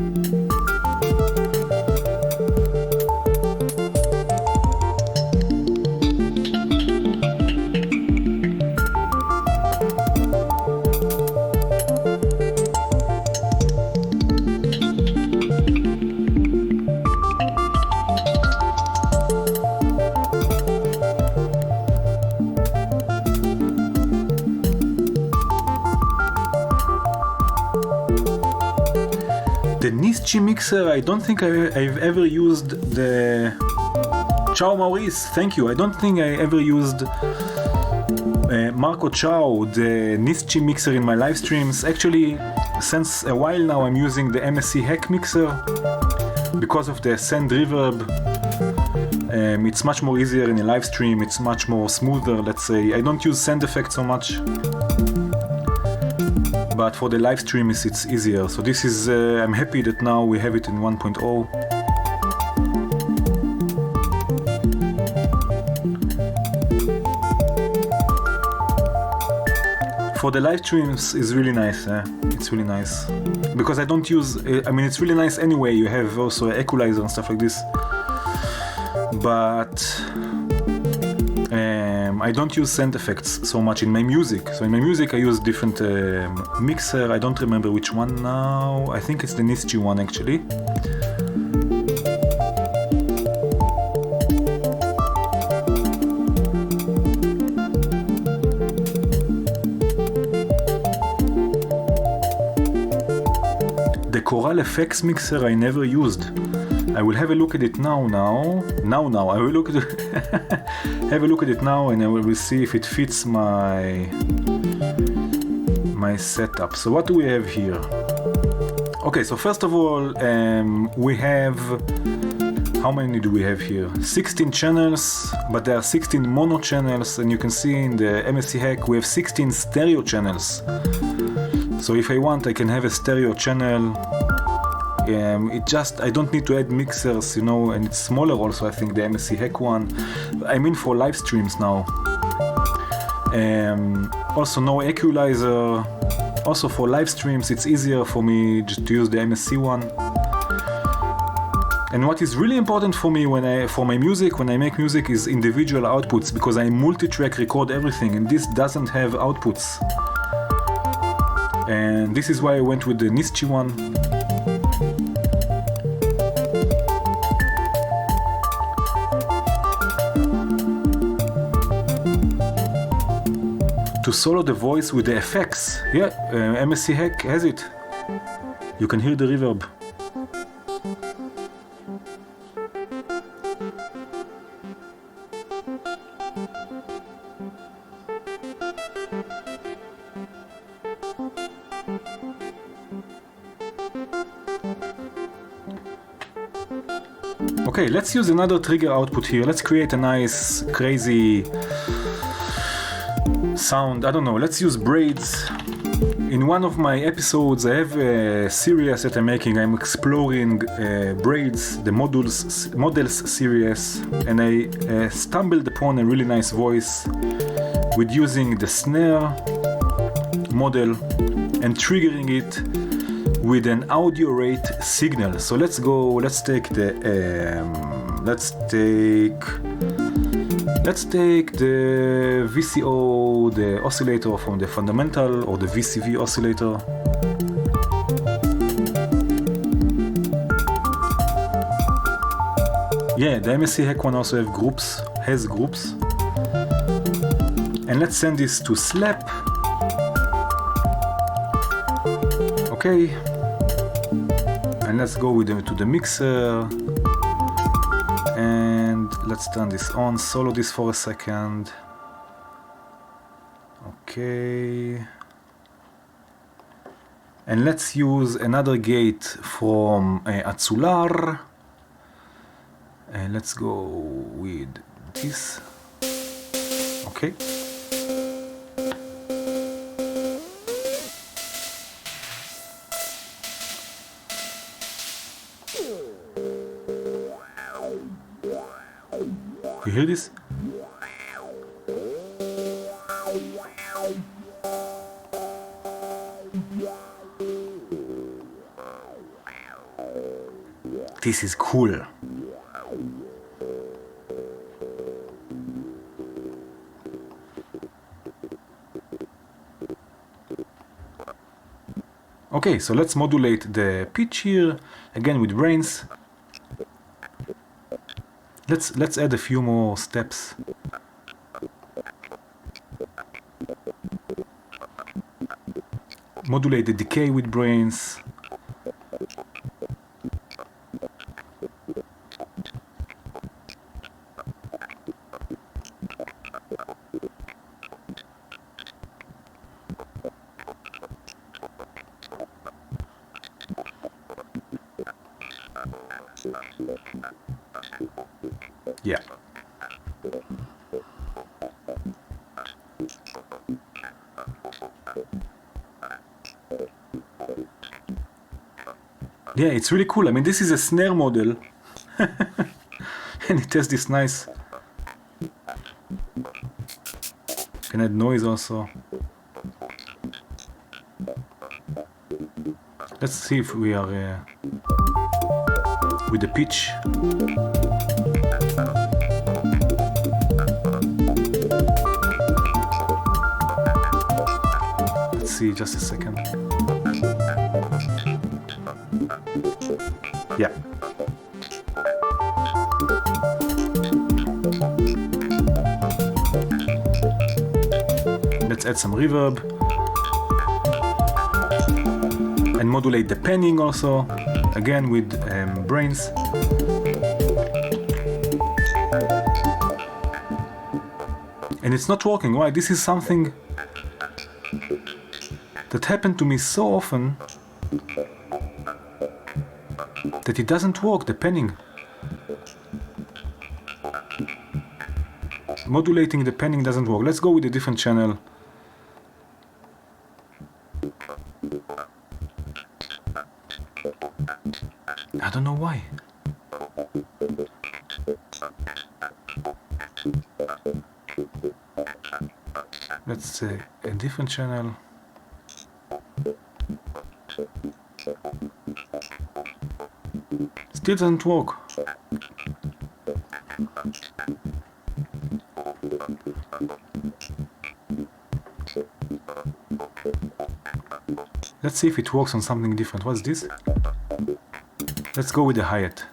Speaker 1: The Nischi mixer, I don't think I've ever used the... Ciao Maurice, thank you. I don't think I ever used Marco Ciao, the Nischi mixer in my live streams. Actually, since a while now I'm using the MSC Hack mixer because of the send reverb. It's much more easier in a live stream, it's much more smoother, let's say. I don't use send effect so much. But for the live stream it's easier. So this is, I'm happy that now we have it in 1.0. For the live streams is really nice, it's really nice. Because I don't use, I mean it's really nice anyway, you have also an equalizer and stuff like this. But I don't use sound effects so much in my music. So in my music I use different mixer. I don't remember which one now. I think it's the Nischi one actually. The Choral Effects mixer I never used. I will have a look at it now. I will look at it have a look at it now, and I will see if it fits my setup. So what do we have here? Okay, so first of all, we have, how many do we have here? 16 channels, but there are 16 mono channels, and you can see in the MSC Hack we have 16 stereo channels. So if I want, I can have a stereo channel. I don't need to add mixers, you know, and it's smaller also, I think, the MSC Hack one. I mean for live streams now. Also no equalizer. Also for live streams it's easier for me just to use the MSC one. And what is really important for me for my music, when I make music, is individual outputs, because I multi-track record everything, and this doesn't have outputs. And this is why I went with the Nischi one. To solo the voice with the effects. Yeah, MSC Hack has it. You can hear the reverb. Okay, let's use another trigger output here. Let's create a nice, crazy sound. I don't know, let's use braids. In one of my episodes, I have a series that I'm making. I'm exploring braids, the models series, and I stumbled upon a really nice voice with using the snare model and triggering it with an audio rate signal. So let's take the VCO, the oscillator from the fundamental, or the VCV oscillator. Yeah, the MSC Hack one also has groups. And let's send this to slap. Okay. And let's go with them to the mixer. And let's turn this on, solo this for a second. Okay. And let's use another gate from Stellare. And let's go with this. Okay. You hear this? This is cool. Okay, so let's modulate the pitch here again with brains. Let's add a few more steps. Modulate the decay with brains. Yeah. Yeah, it's really cool. I mean, this is a snare model. And it has this nice... Can add noise also. Let's see if we are with the pitch. Let's see, just a second. Yeah. Let's add some reverb. And modulate the panning also, again with brains. And it's not working. Why? This is something that happened to me so often that it doesn't work, the panning. Modulating the panning doesn't work. Let's go with a different channel. I don't know why. Let's say a different channel. Still doesn't work. Let's see if it works on something different. What's this? Let's go with the hi-hat.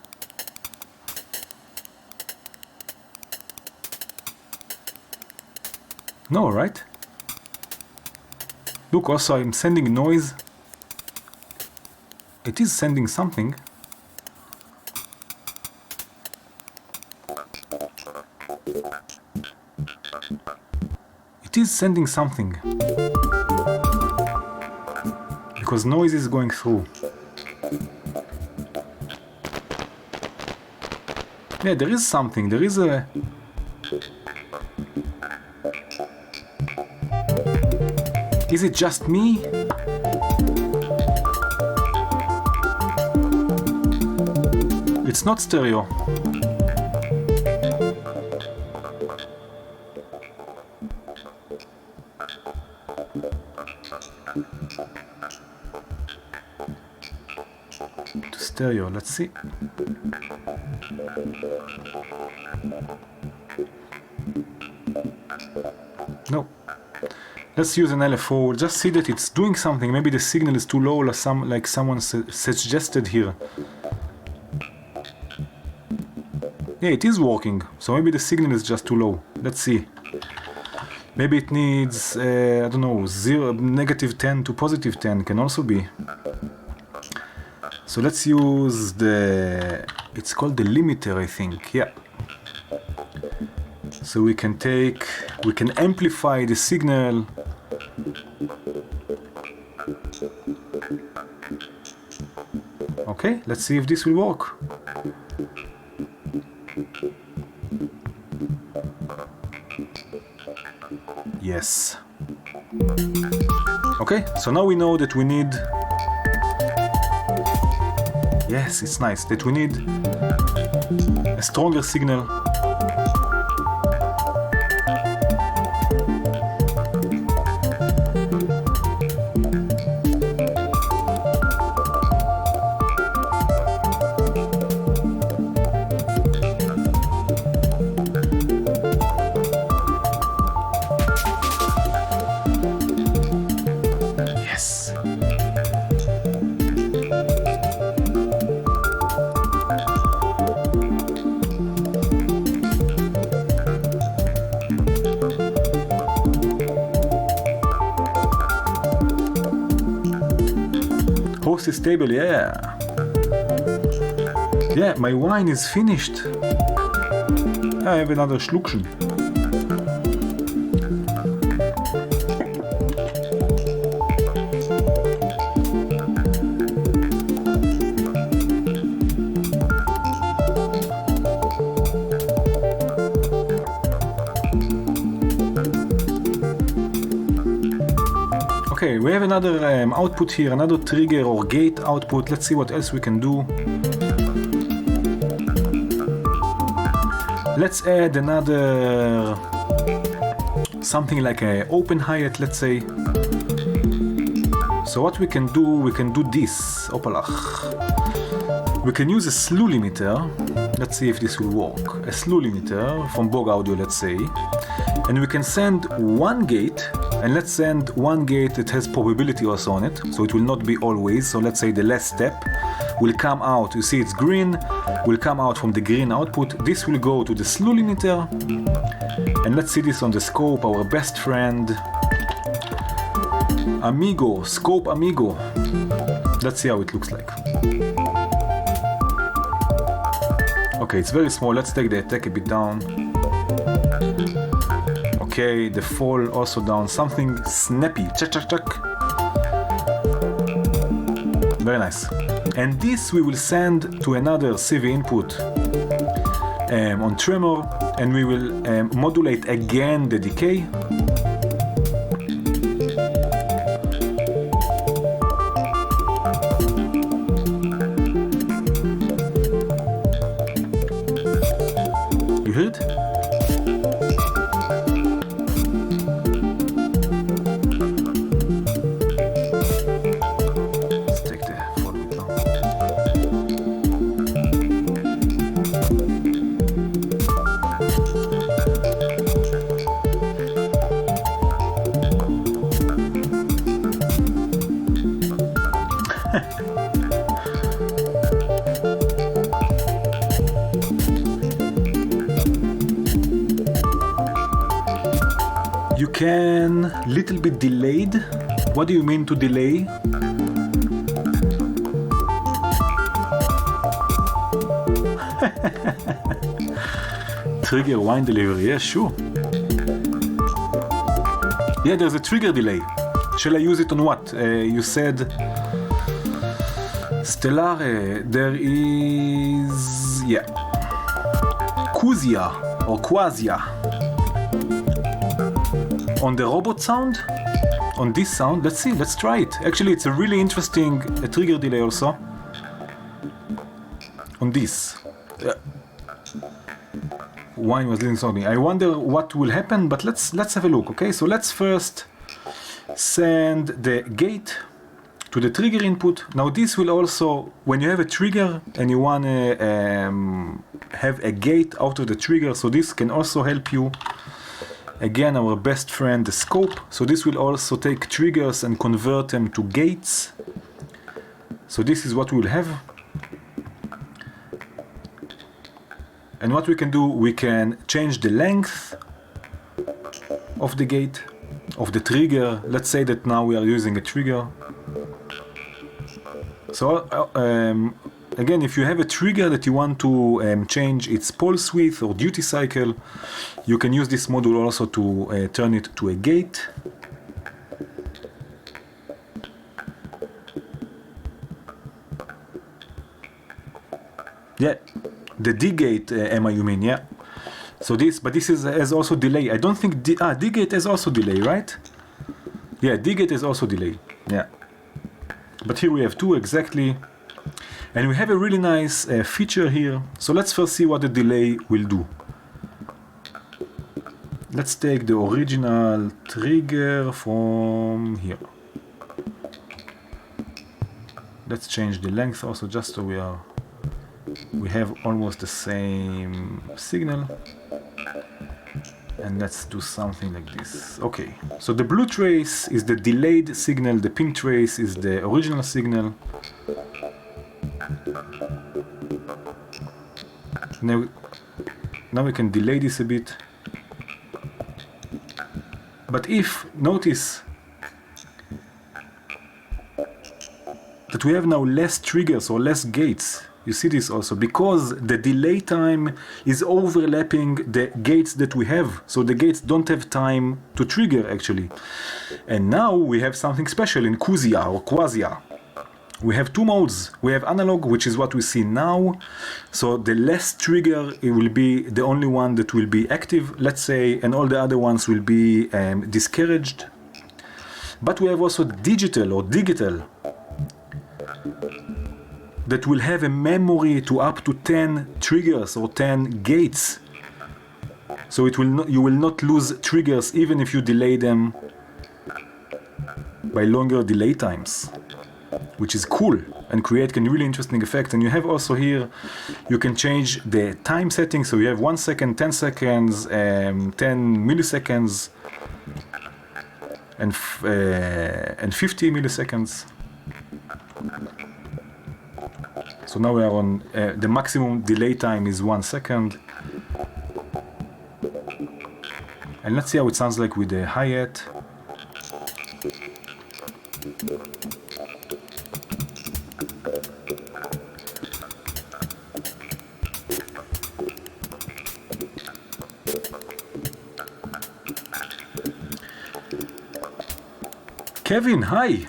Speaker 1: No, right? Look, also I'm sending noise. It is sending something. It is sending something. Because noise is going through. Yeah, there is something, there is a... Is it just me? It's not stereo. To stereo, let's see. No. Let's use an LFO. Just see that it's doing something. Maybe the signal is too low, or like someone suggested here. Yeah, it is working. So maybe the signal is just too low. Let's see. Maybe it needs, I don't know, -10 to +10 can also be. So let's use the, it's called the limiter, I think, yeah. So we can amplify the signal. Okay, let's see if this will work. Yes. Okay, so now we know that we need... Yes, it's nice, that we need a stronger signal. Is stable, yeah. Yeah, my wine is finished. I have another Schluckchen. Okay, we have another output here, another trigger or gate output. Let's see what else we can do. Let's add another something like an open hi-hat, let's say. So what we can do this. Opalach. We can use a slew limiter. Let's see if this will work. A slew limiter from Bog Audio, let's say. And we can send one gate. And let's send one gate that has probability also on it, so it will not be always. So let's say the last step will come out, you see it's green, will come out from the green output. This will go to the slew limiter. And let's see this on the scope, our best friend. Amigo, scope Amigo. Let's see how it looks like. Okay, it's very small, let's take the attack a bit down. Okay, the fall also down, something snappy, check, check, check. Very nice. And this we will send to another CV input on tremor, and we will modulate again the decay. You hear it? You can little bit delayed. What do you mean to delay? Trigger wine delivery, yeah, sure. Yeah, there's a trigger delay. Shall I use it on what? You said Stellare. There is, yeah. Quasia or Quasia. On the robot sound, on this sound, let's see, let's try it. Actually, it's a really interesting trigger delay also. On this. Wine was leading something. I wonder what will happen, but let's have a look, okay? So let's first send the gate to the trigger input. Now this will also, when you have a trigger and you want to have a gate out of the trigger, so this can also help you. Again, our best friend, the scope. So this will also take triggers and convert them to gates. So this is what we will have. And what we can do, we can change the length of the gate, of the trigger. Let's say that now we are using a trigger. So again, if you have a trigger that you want to change its pulse width or duty cycle, you can use this module also to turn it to a gate. Yeah, the D gate, Emma, you mean, yeah. So this, but this has also delay. I don't think D gate has also delay, right? Yeah, D gate has also delay, yeah. But here we have two exactly. And we have a really nice feature here. So let's first see what the delay will do. Let's take the original trigger from here. Let's change the length also, just so we have almost the same signal. And let's do something like this. Okay, so the blue trace is the delayed signal, the pink trace is the original signal. Now we can delay this a bit. But if, notice that we have now less triggers or less gates. You see this also, because the delay time is overlapping the gates that we have. So the gates don't have time to trigger actually. And now we have something special in Quasia or Quasia. We have two modes. We have analog, which is what we see now. So the less trigger, it will be the only one that will be active, let's say, and all the other ones will be discouraged. But we have also digital or digital, that will have a memory to up to 10 triggers or 10 gates. So it will not, you will not lose triggers even if you delay them by longer delay times, which is cool and create a really interesting effect. And you have also here, you can change the time setting. So you have 1 second, 10 seconds, 10 milliseconds, and 50 milliseconds. So now we are on, the maximum delay time is 1 second. And let's see how it sounds like with the hi-hat. Kevin, hi!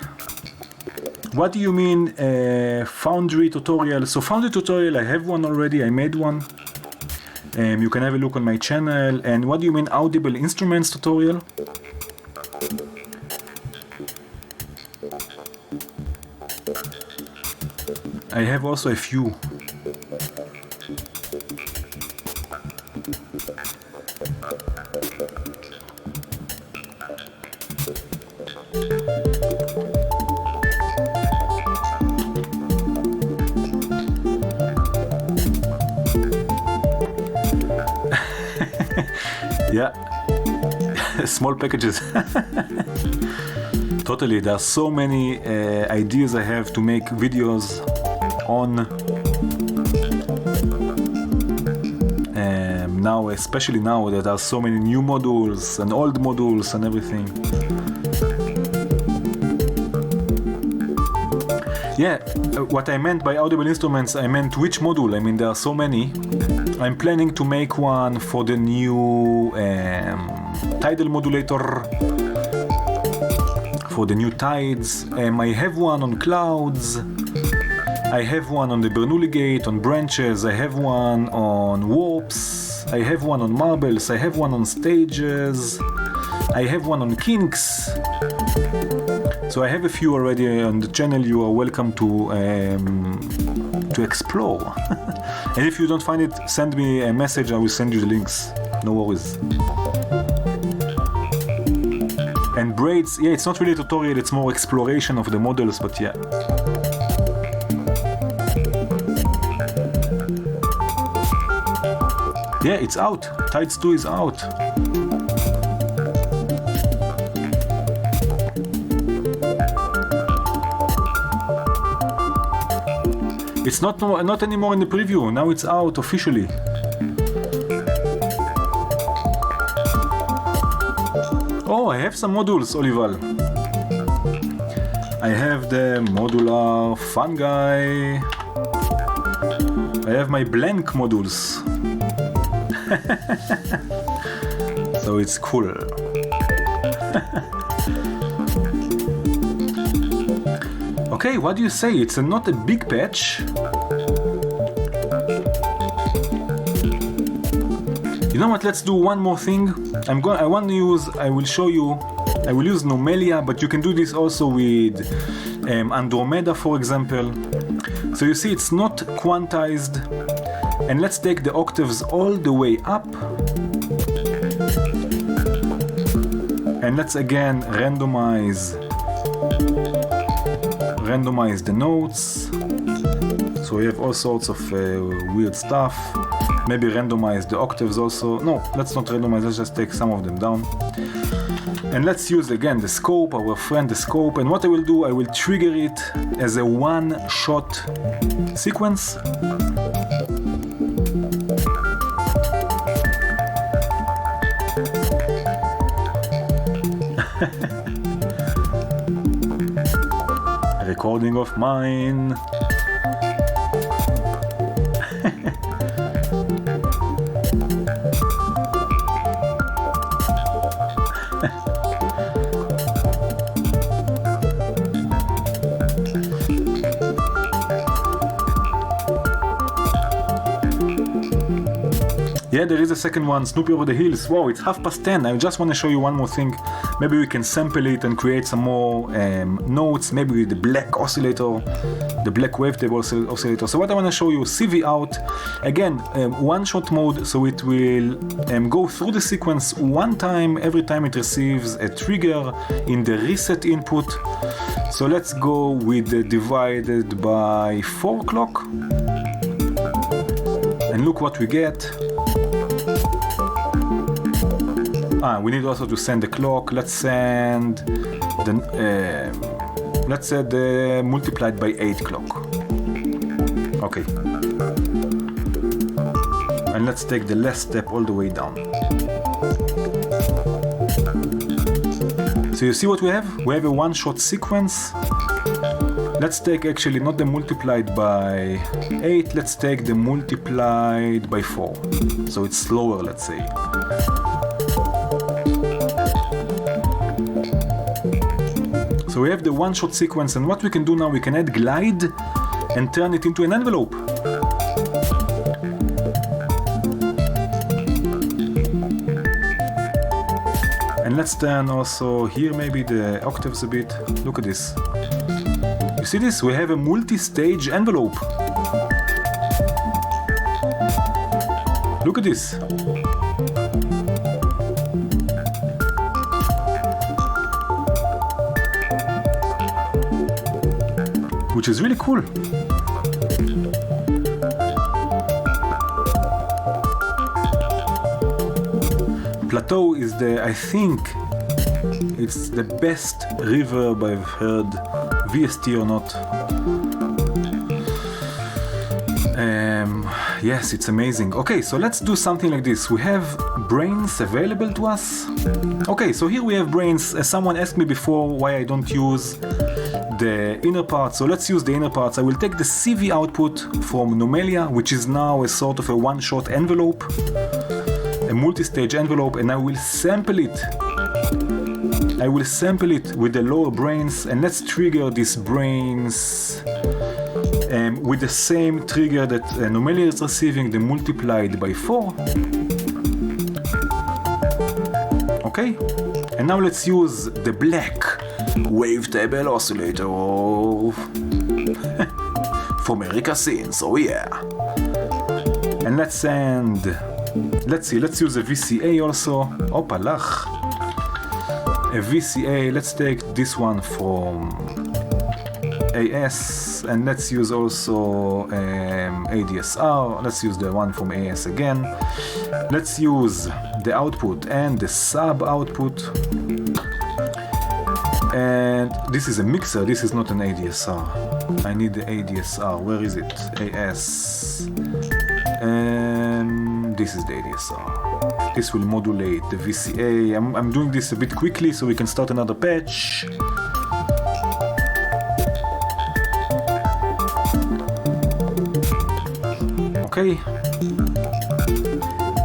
Speaker 1: What do you mean Foundry tutorial? So Foundry tutorial, I have one already, I made one. You can have a look on my channel. And what do you mean audible instruments tutorial? I have also a few. Yeah, small packages. Totally, there are so many ideas I have to make videos on. Now, especially now that there are so many new modules and old modules and everything. Yeah, what I meant by audible instruments, I meant which module. I mean, there are so many. I'm planning to make one for the new tidal modulator, for the new tides. I have one on clouds. I have one on the Bernoulli gate, on branches. I have one on warps. I have one on marbles, I have one on stages, I have one on kinks. So I have a few already on the channel. You are welcome to explore. And if you don't find it, send me a message, I will send you the links. No worries. And braids, yeah, it's not really a tutorial, it's more exploration of the models, but yeah. Yeah, it's out. Tides 2 is out. It's not anymore in the preview, now it's out officially. Oh, I have some modules, Olival. I have the modular fun guy. I have my blank modules. So it's cool. Okay, what do you say? It's not a big patch. You know what? Let's do one more thing. I will show you. I will use Nomelia, but you can do this also with Andromeda, for example. So you see, it's not quantized. And let's take the octaves all the way up. And let's again randomize the notes. So we have all sorts of weird stuff. Maybe randomize the octaves also. No, let's not randomize, let's just take some of them down. And let's use again the scope, our friend the scope. And what I will do, I will trigger it as a one-shot sequence. Recording of mine. Yeah, there is a second one, Snoopy Over the Hills. Wow, it's 10:30. I just want to show you one more thing. Maybe we can sample it and create some more notes, maybe with the black oscillator, the black wavetable oscillator. So what I want to show you, CV out, again, one-shot mode, so it will go through the sequence one time, every time it receives a trigger in the reset input. So let's go with the divided by 4 clock. And look what we get. We need also to send the clock. Let's send the let's set the multiplied by 8 clock. Okay. And let's take the last step all the way down. So you see what we have? We have a one-shot sequence. Let's take actually not the multiplied by 8, let's take the multiplied by 4. So it's slower, let's say. So we have the one-shot sequence, and what we can do now, we can add glide and turn it into an envelope. And let's turn also here maybe the octaves a bit. Look at this. You see this? We have a multi-stage envelope. Look at this. Which is really cool. Plateau is I think it's the best reverb I've heard, VST or not. Yes, it's amazing. Okay, so let's do something like this. We have brains available to us. Okay, so here we have brains. Someone asked me before why I don't use the inner parts, so let's use the inner parts. I will take the CV output from Nomelia, which is now a sort of a one-shot envelope, a multi-stage envelope, and I will sample it. I will sample it with the lower brains, and let's trigger these brains with the same trigger that Nomelia is receiving, the multiplied by 4. Okay, and now let's use the black wavetable oscillator from Erika Scenes, oh yeah. And let's use a VCA also. Opalach. A VCA, let's take this one from AS, and let's use also ADSR. Let's use the one from AS again. Let's use the output and the sub output. And this is a mixer, this is not an ADSR. I need the ADSR. Where is it? AS. This is the ADSR. This will modulate the VCA. I'm doing this a bit quickly so we can start another patch. Okay.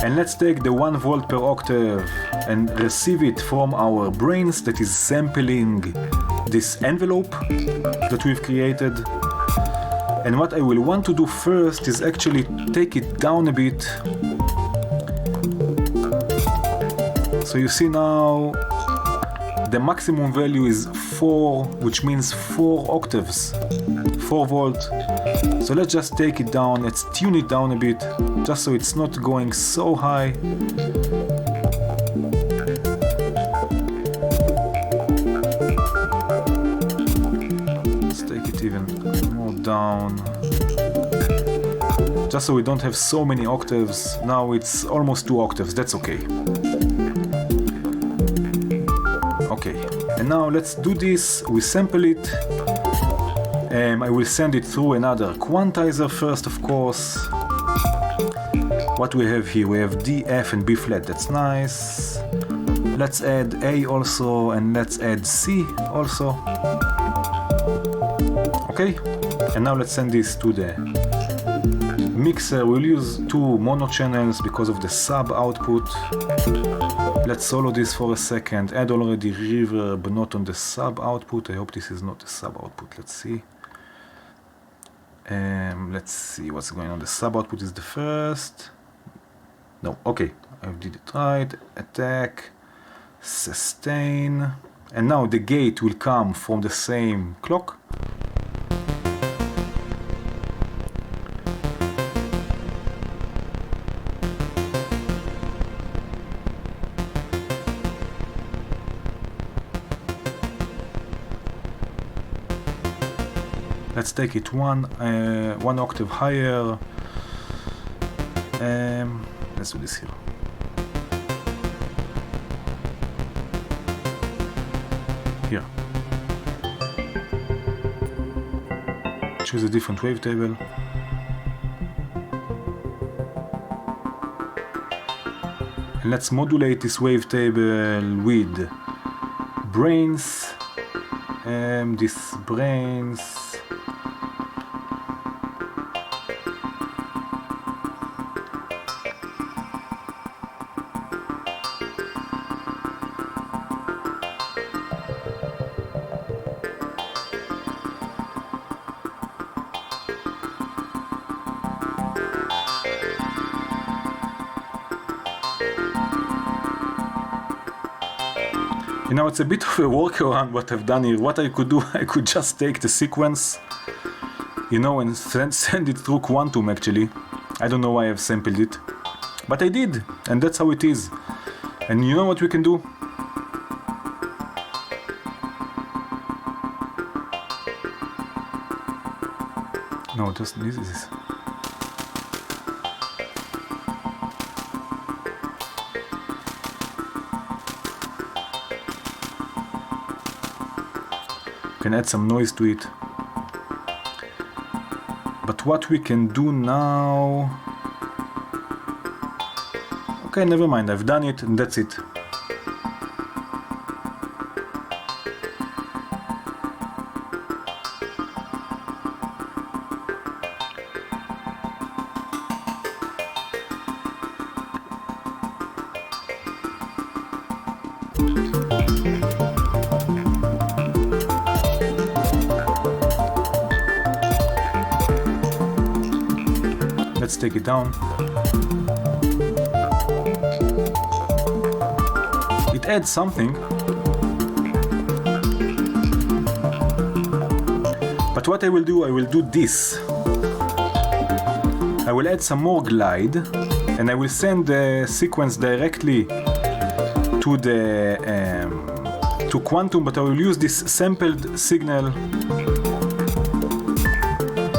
Speaker 1: And let's take the 1 volt per octave and receive it from our brains that is sampling this envelope that we've created. And what I will want to do first is actually take it down a bit. So you see now the maximum value is 4, which means 4 octaves, 4 volt. So let's just take it down, let's tune it down a bit, just so it's not going so high. Let's take it even more down, just so we don't have so many octaves. Now it's almost 2 octaves, that's okay. Okay, and now let's do this, we sample it. I will send it through another quantizer first, of course. What we have here, we have D, F and B flat, that's nice. Let's add A also, and let's add C also. Okay, and now let's send this to the mixer. We'll use 2 mono channels because of the sub output. Let's solo this for a second. Add already reverb, not on the sub output. I hope this is not the sub output. Let's see. Let's see what's going on. The sub output is the first. No, okay, I did it right. Attack, sustain, and now the gate will come from the same clock. Let's take it one octave higher. Let's do this here. Here. Choose a different wavetable. And let's modulate this wavetable with brains. This brains. You know, it's a bit of a workaround what I've done here. What I could do, I could just take the sequence, you know, and send it through Quantum actually. I don't know why I've sampled it, but I did, and that's how it is. And you know what we can do? No, just this is. Can add some noise to it. But what we can do now... Okay, never mind, I've done it and that's it. Let's take it down. It add something. But what I will do this. I will add some more glide, and I will send the sequence directly to the to Quantum, but I will use this sampled signal.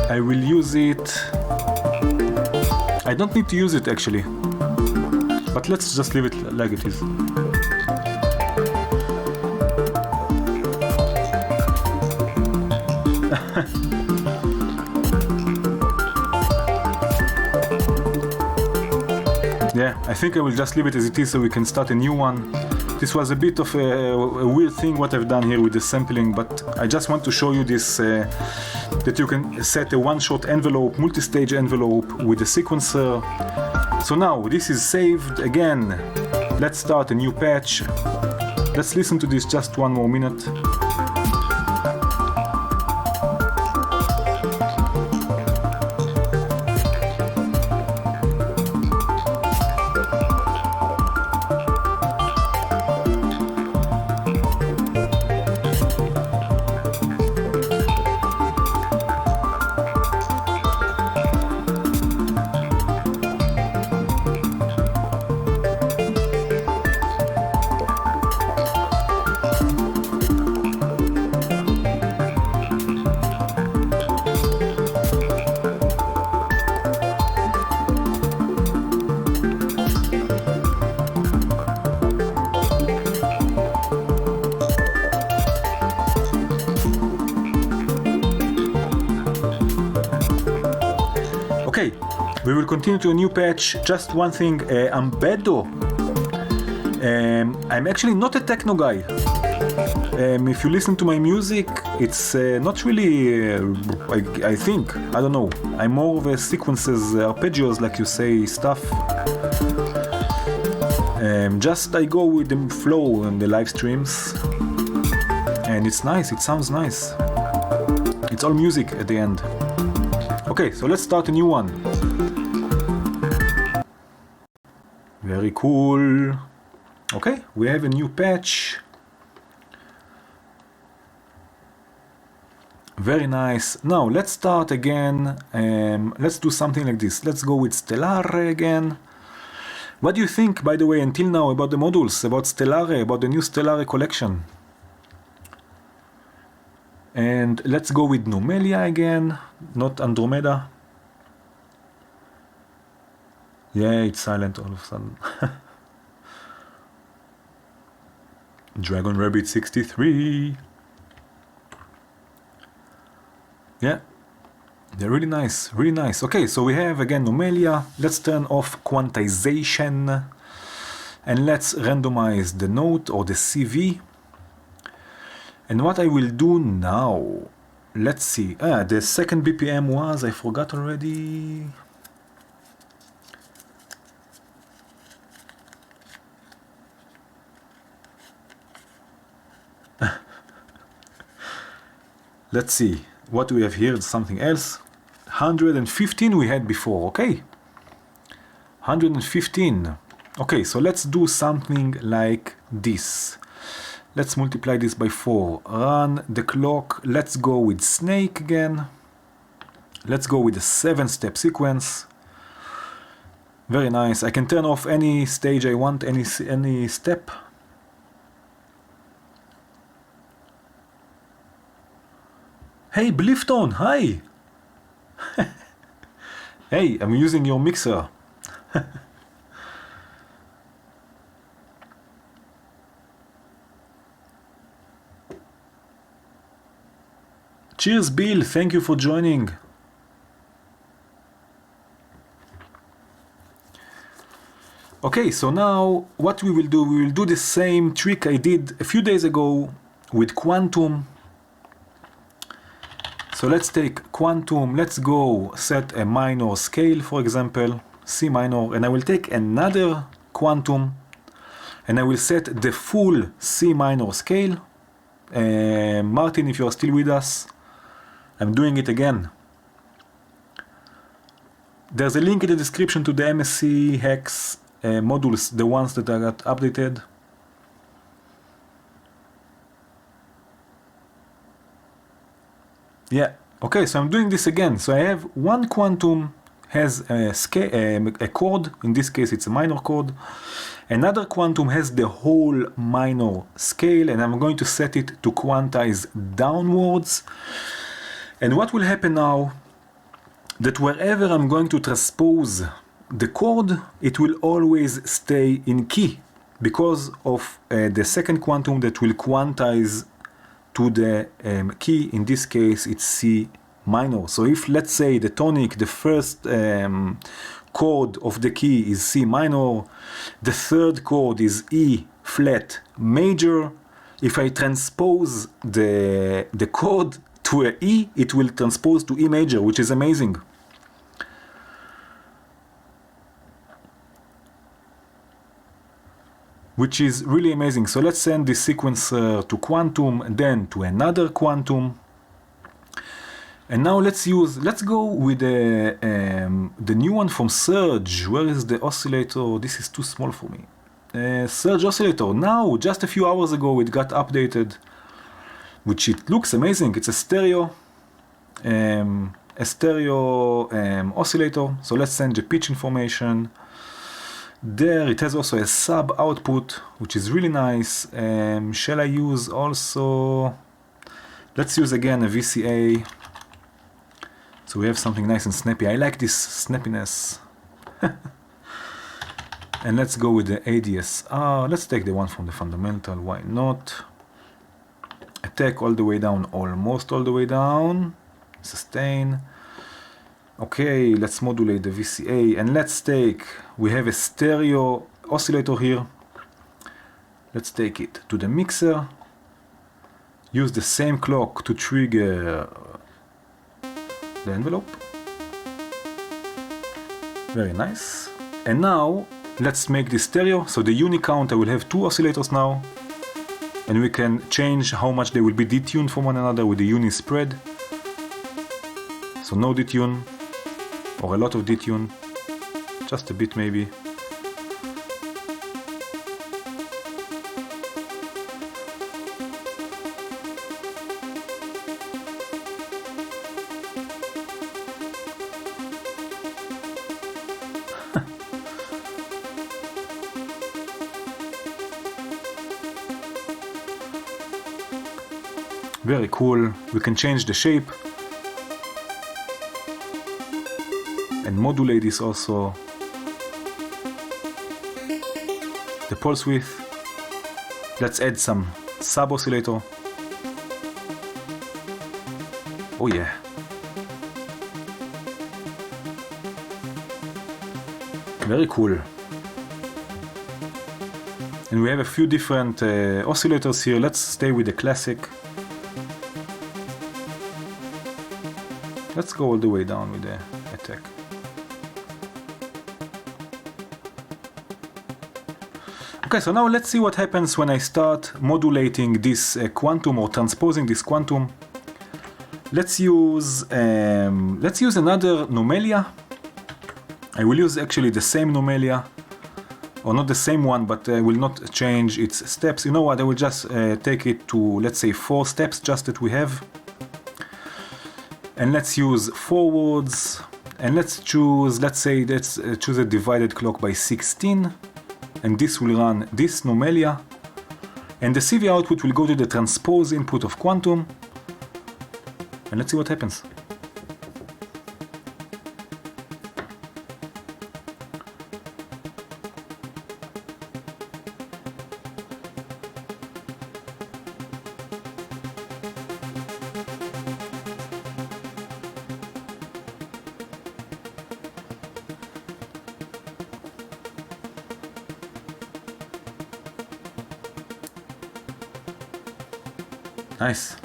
Speaker 1: I will use it. I don't need to use it actually, but let's just leave it like it is. Yeah, I think I will just leave it as it is so we can start a new one. This was a bit of a weird thing what I've done here with the sampling, but I just want to show you this, that you can set a one-shot envelope, multi-stage envelope with a sequencer. So now this is saved again. Let's start a new patch. Let's listen to this just one more minute. We will continue to a new patch. Just one thing, Ambedo. I'm actually not a techno guy. If you listen to my music, it's not really, I think, I don't know. I'm more of a sequences, arpeggios, like you say, stuff. Just I go with the flow on the live streams. And it's nice, it sounds nice. It's all music at the end. Okay, so let's start a new one. Very cool. Okay, we have a new patch. Very nice. Now let's start again. Let's do something like this. Let's go with Stellare again. What do you think, by the way, until now about the modules, about Stellare, about the new Stellare collection? And let's go with Numelia again, not Andromeda. Yeah, it's silent all of a sudden. Dragon Rabbit 63. Yeah, they're really nice, really nice. Okay, so we have again Numelia. Let's turn off quantization and let's randomize the note or the CV. And what I will do now, let's see. The second BPM was, I forgot already. Let's see, what we have here is something else. 115 we had before, okay. 115. Okay, so let's do something like this. Let's multiply this by 4. Run the clock. Let's go with snake again. Let's go with a 7-step sequence. Very nice. I can turn off any stage I want, any step. Hey, Blifton, hi! Hey, I'm using your mixer. Cheers, Bill, thank you for joining. Okay, so now what we will do the same trick I did a few days ago with Quantum. So let's take Quantum, let's go set a minor scale, for example, C minor, and I will take another Quantum and I will set the full C minor scale. Martin, if you are still with us, I'm doing it again. There's a link in the description to the MSC Hex modules, the ones that I got updated. Yeah. Okay, so I'm doing this again. So I have one quantum has a chord. In this case, it's a minor chord. Another quantum has the whole minor scale, and I'm going to set it to quantize downwards. And what will happen now, that wherever I'm going to transpose the chord, it will always stay in key because of the second quantum that will quantize to the key. In this case, it's C minor. So if, let's say, the tonic, the first chord of the key is C minor, the third chord is E flat major. If I transpose the chord to a E, it will transpose to E major, which is amazing. Which is really amazing. So let's send this sequencer to quantum, then to another quantum. And now let's go with the new one from Surge. Where is the oscillator? This is too small for me. Surge oscillator. Now, just a few hours ago, it got updated, which it looks amazing. It's a stereo oscillator. So let's send the pitch information. There it has also a sub output, which is really nice. Shall I use also, let's use again a VCA. So we have something nice and snappy. I like this snappiness. And let's go with the ADSR. Let's take the one from the fundamental, why not? Attack all the way down, almost all the way down. Sustain. Okay, let's modulate the VCA, and let's take, we have a stereo oscillator here. Let's take it to the mixer. Use the same clock to trigger the envelope. Very nice. And now, let's make this stereo. So the unicount, I will have two oscillators now. And we can change how much they will be detuned from one another with the unispread. So no detune. Or a lot of detune, just a bit maybe. Very cool. We can change the shape. And modulate this also. The pulse width. Let's add some sub oscillator. Oh yeah. Very cool. And we have a few different oscillators here. Let's stay with the classic. Let's go all the way down with the attack. Okay, so now let's see what happens when I start modulating this quantum or transposing this quantum. Let's use another nomelia. I will use actually the same nomelia, or not the same one, but I will not change its steps. You know what? I will just take it to, let's say, 4 steps, just that we have. And let's use forwards. And let's choose a divided clock by 16. And this will run this nomelia, and the CV output will go to the transpose input of quantum, and let's see what happens. Nice.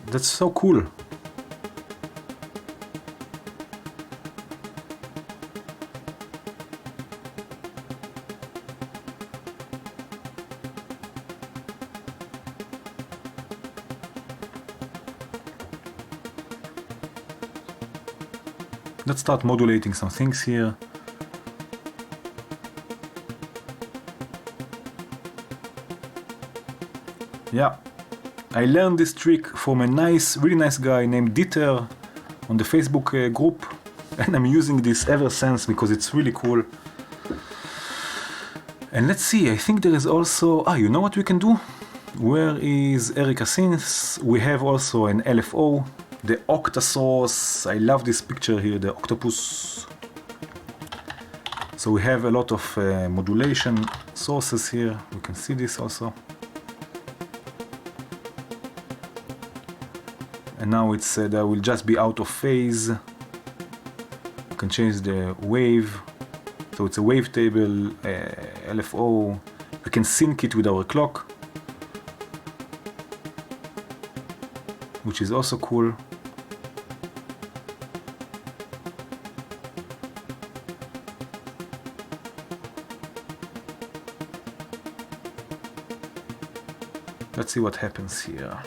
Speaker 1: That's so cool. Let's start modulating some things here. Yeah, I learned this trick from a really nice guy named Dieter on the Facebook group, and I'm using this ever since because it's really cool. And let's see, I think there is also, you know what we can do? Where is Erika Synths? We have also an LFO, the Octa source. I love this picture here, the octopus. So we have a lot of modulation sources here. We can see this also. And now it's that will just be out of phase. You can change the wave. So it's a wavetable, LFO. We can sync it with our clock, which is also cool. Let's see what happens here.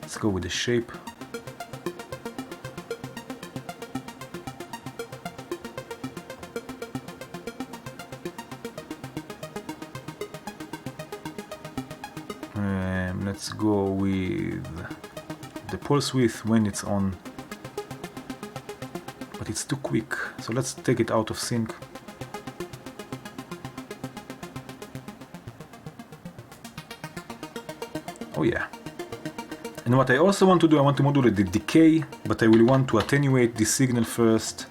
Speaker 1: Let's go with the shape. Let's go with the pulse width when it's on, but it's too quick, so let's take it out of sync. Oh yeah. And what I also want to do, I want to modulate the decay, but I will want to attenuate the signal first.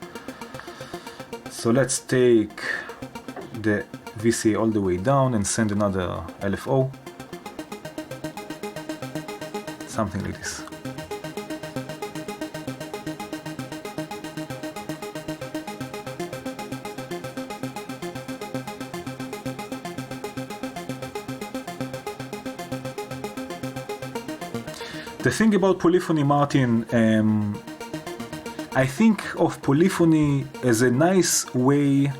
Speaker 1: So let's take the VCA all the way down and send another LFO. Something like this. The thing about polyphony, Martin, I think of polyphony as a nice way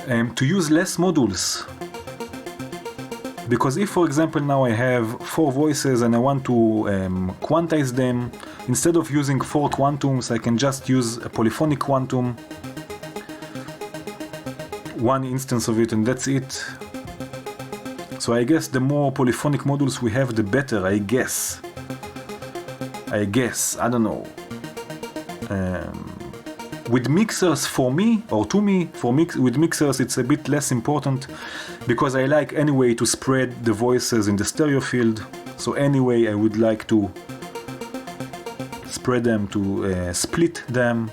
Speaker 1: to use less modules. Because if, for example, now I have 4 voices and I want to quantize them, instead of using 4 quantums, I can just use a polyphonic quantum, one instance of it, and that's it. So I guess the more polyphonic modules we have, the better, I guess, I don't know. With mixers, for me, or to me, with mixers it's a bit less important, because I like anyway to spread the voices in the stereo field. So anyway I would like to spread them, to split them.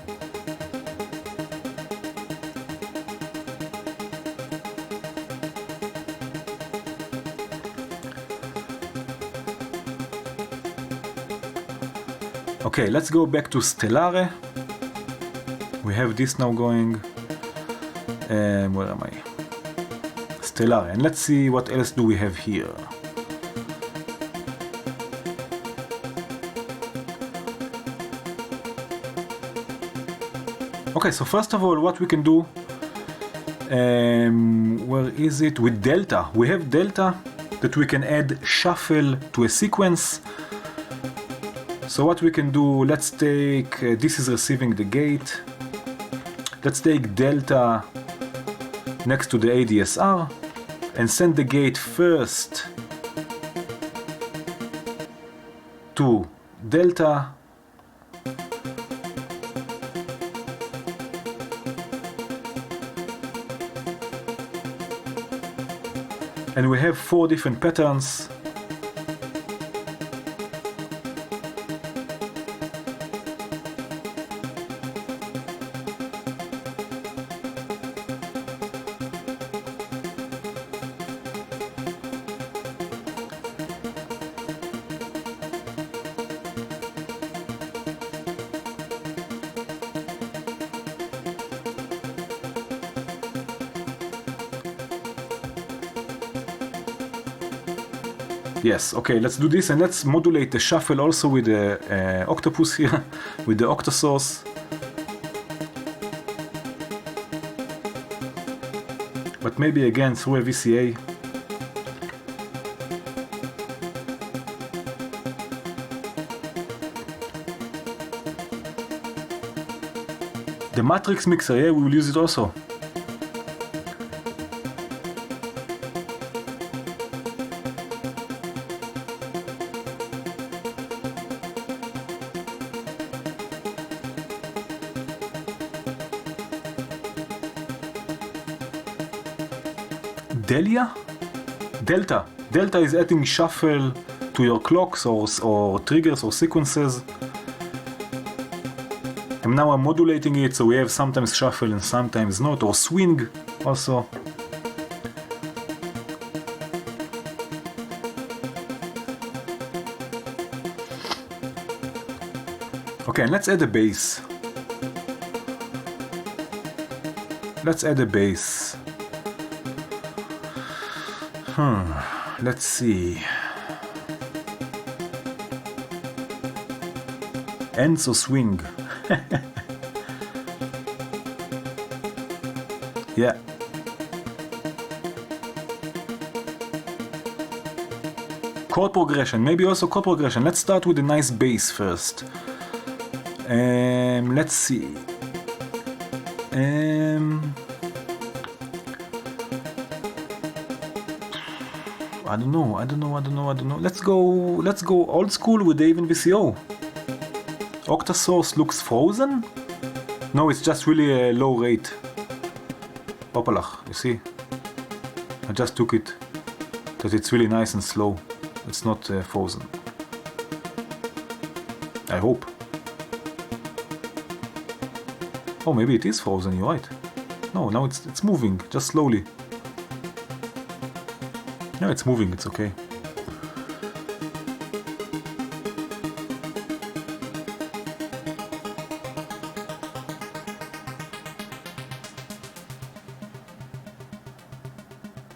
Speaker 1: Okay, let's go back to Stellare. We have this now going. Where am I? Stellare. And let's see what else do we have here. Okay, so first of all, what we can do, where is it? With delta. We have delta that we can add shuffle to a sequence. So what we can do, let's take, this is receiving the gate. Let's take delta next to the ADSR and send the gate first to delta. And we have 4 different patterns. Yes, okay, let's do this, and let's modulate the shuffle also with the octopus here, with the octa source. But maybe again through a VCA. The matrix mixer, yeah, we will use it also. Delta is adding shuffle to your clocks or triggers or sequences. And now I'm modulating it, so we have sometimes shuffle and sometimes not, or swing also. Okay, and let's add a bass. Let's see. Ends or swing? Yeah. Chord progression, maybe also chord progression. Let's start with a nice bass first. Let's see. I don't know. Let's go old school with the even VCO. Octasource looks frozen? No, it's just really a low rate. Opalach, you see? I just took it that it's really nice and slow. It's not frozen. I hope. Oh, maybe it is frozen, you're right. No, now it's moving, just slowly. Yeah, it's moving, it's okay.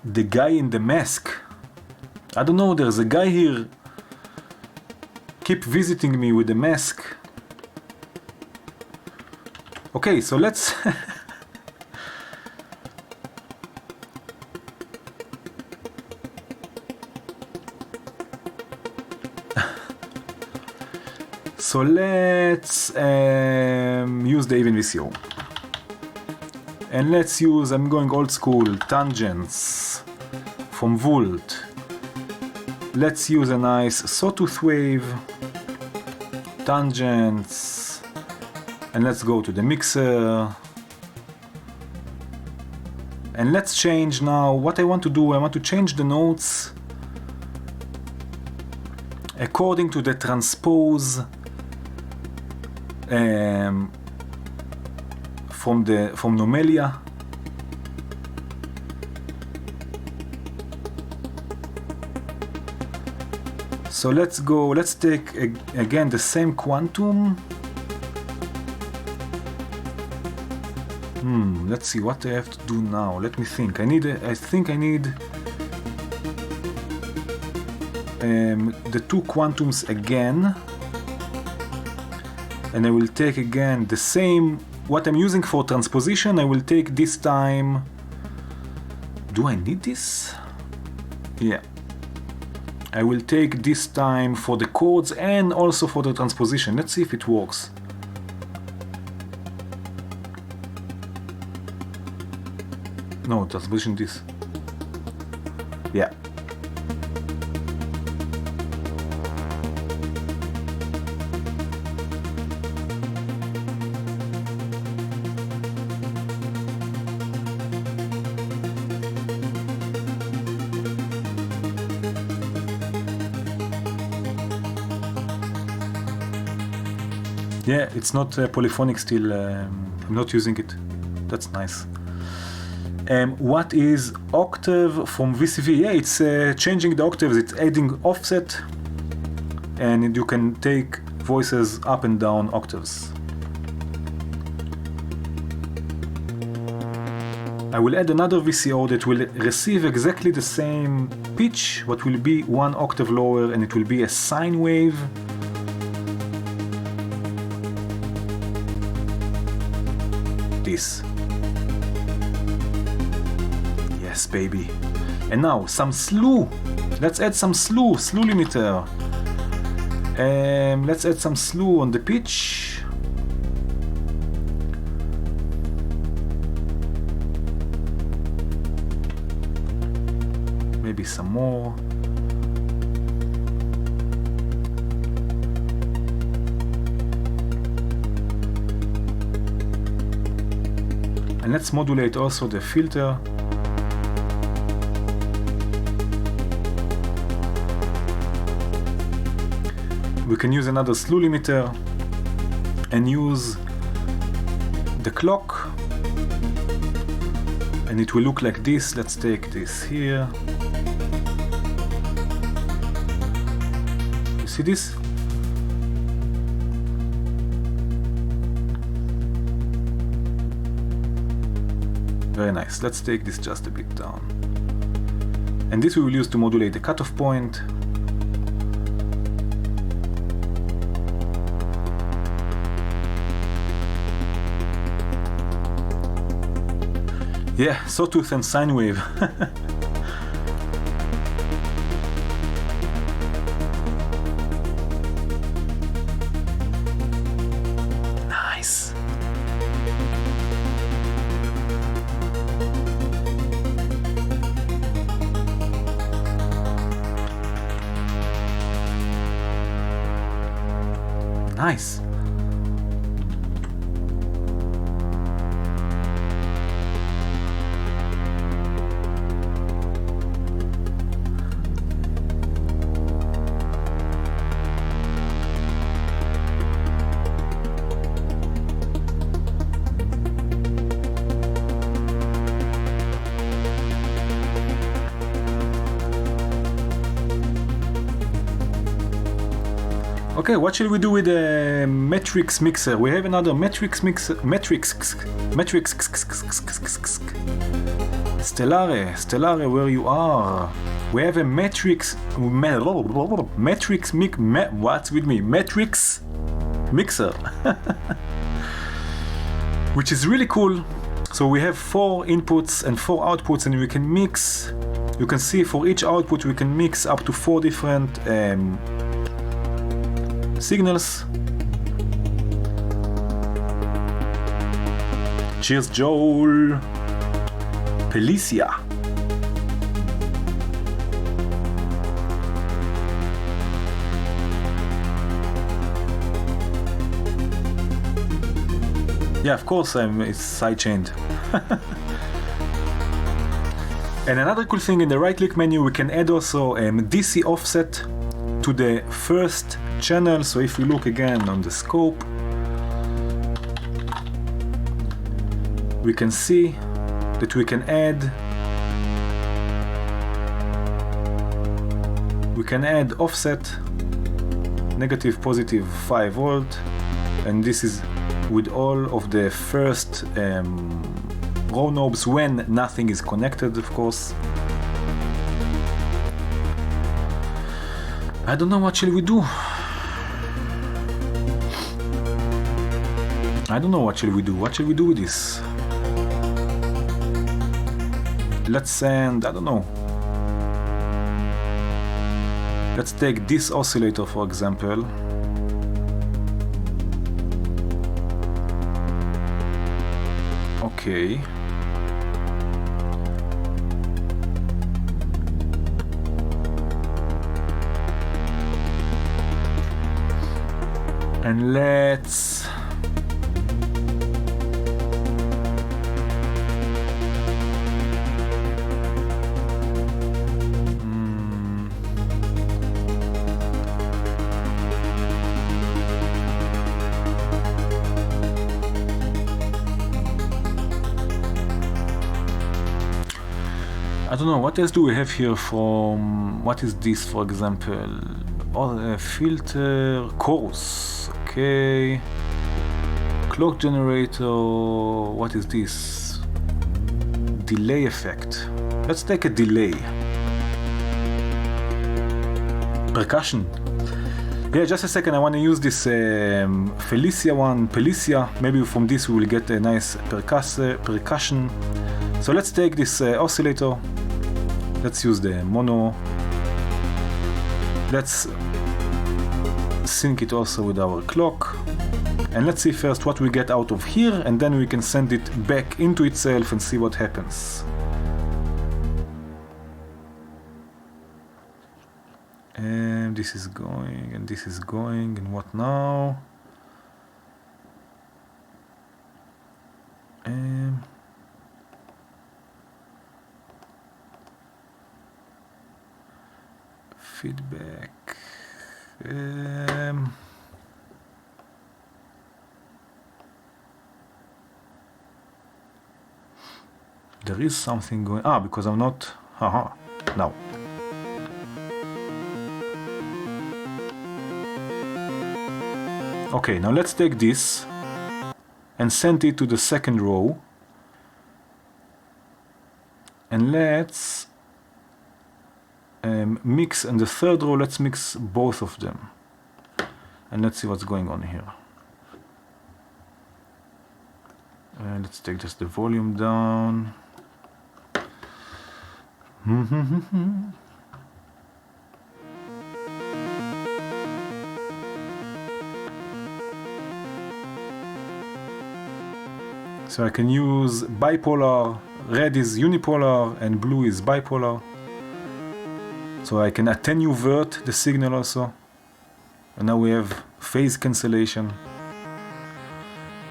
Speaker 1: The guy in the mask. I don't know, there's a guy here. Keep visiting me with the mask. Okay, so let's... So let's use the even VCO. And let's use, I'm going old school, tangents from Volt. Let's use a nice sawtooth wave, tangents, and let's go to the mixer. And let's change now, what I want to do, I want to change the notes according to the transpose from Nomelia. So let's take again the same quantum. Let's see what I have to do now. Let me think. I think I need the two quantums again. And I will take again the same, what I'm using for transposition, I will take this time. Do I need this? Yeah. I will take this time for the chords and also for the transposition. Let's see if it works. No, transposition this. Yeah. Yeah, it's not polyphonic still, I'm not using it. That's nice. What is octave from VCV? Yeah, it's changing the octaves, it's adding offset, and you can take voices up and down octaves. I will add another VCO that will receive exactly the same pitch, what will be one octave lower, and it will be a sine wave. This. Yes, baby. And now some slew. Let's add some slew limiter. Let's add some slew on the pitch. Maybe some more. And let's modulate also the filter. we can use another slew limiter and use the clock, and it will look like this. Let's take this here. You see this? Very nice. Let's take this just a bit down. And this we will use to modulate the cutoff point. Yeah, sawtooth and sine wave. Nice. Nice. Okay, what shall we do with the matrix mixer? We have another matrix mixer, Stellare, where you are? We have a matrix mixer, which is really cool. So we have 4 inputs and 4 outputs, and we can mix. You can see for each output we can mix up to 4 different signals. Cheers, Joel. Felicia. Yeah, of course, it's sidechained. And another cool thing in the right-click menu, we can add also DC offset to the first channel. So if we look again on the scope, we can see that we can add offset negative positive 5 volt, and this is with all of the first row knobs when nothing is connected, of course. I don't know, what shall we do? What shall we do with this? Let's send, I don't know. Let's take this oscillator, for example. Okay. And let's I don't know, what else do we have here from, what is this, for example? Oh, filter, chorus, okay. Clock generator, what is this? Delay effect. Let's take a delay. Percussion. Yeah, just a second, I want to use this Felicia. Maybe from this we will get a nice percussion. So let's take this oscillator. Let's use the mono. Let's sync it also with our clock. And let's see first what we get out of here, and then we can send it back into itself and see what happens. And this is going, and this is going, and what now? Feedback. There is something going. Because I'm not. Now. Okay, now let's take this and send it to the second row. And let's mix in the third row. Let's mix both of them. And let's see what's going on here. Let's take just the volume down. So I can use bipolar, red is unipolar and blue is bipolar. So I can attenuate the signal also. And now we have phase cancellation.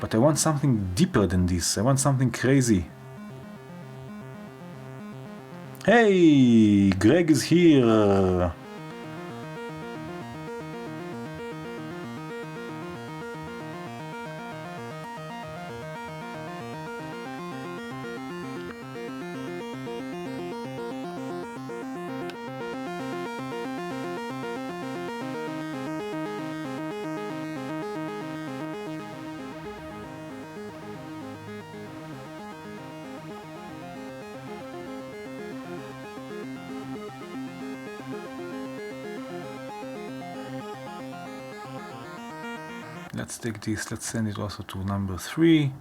Speaker 1: But I want something deeper than this. I want something crazy. Hey, Greg is here. Let's take this, let's send it also to number 3.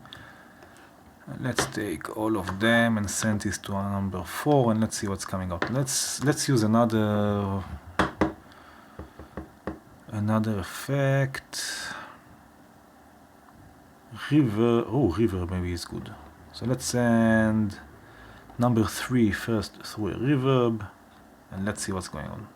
Speaker 1: Let's take all of them and send this to number 4 and let's see what's coming out. Let's use another effect. Reverb maybe is good. So let's send number 3 first through a reverb and let's see what's going on.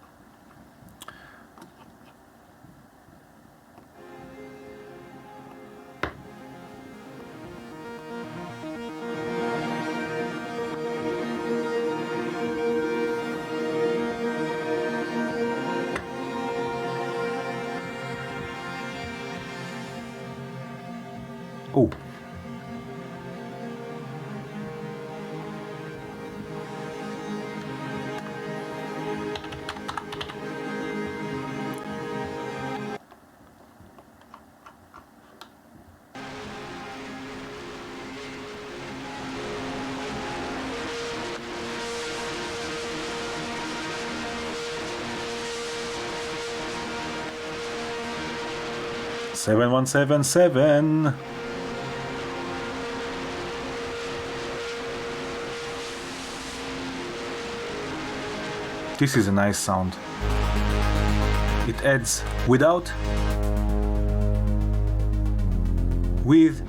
Speaker 1: Oh. Seven 177. This is a nice sound. It adds without, with,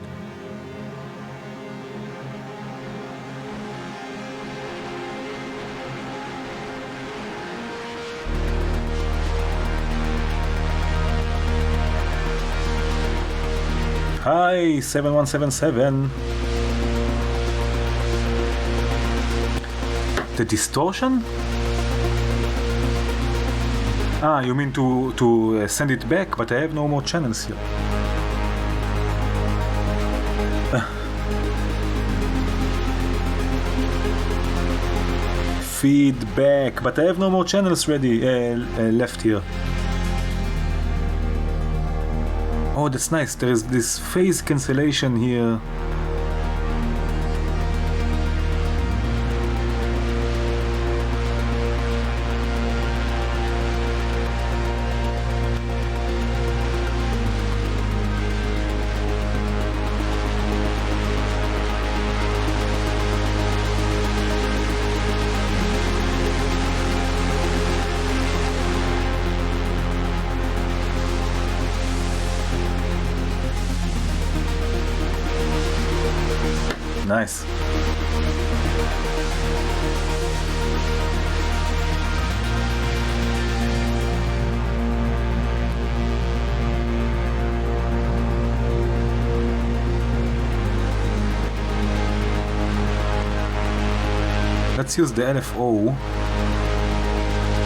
Speaker 1: hi 7177. The distortion? You mean to send it back, but I have no more channels here. Feedback, but I have no more channels ready left here. Oh, that's nice. There is this phase cancellation here. Nice. Let's use the LFO.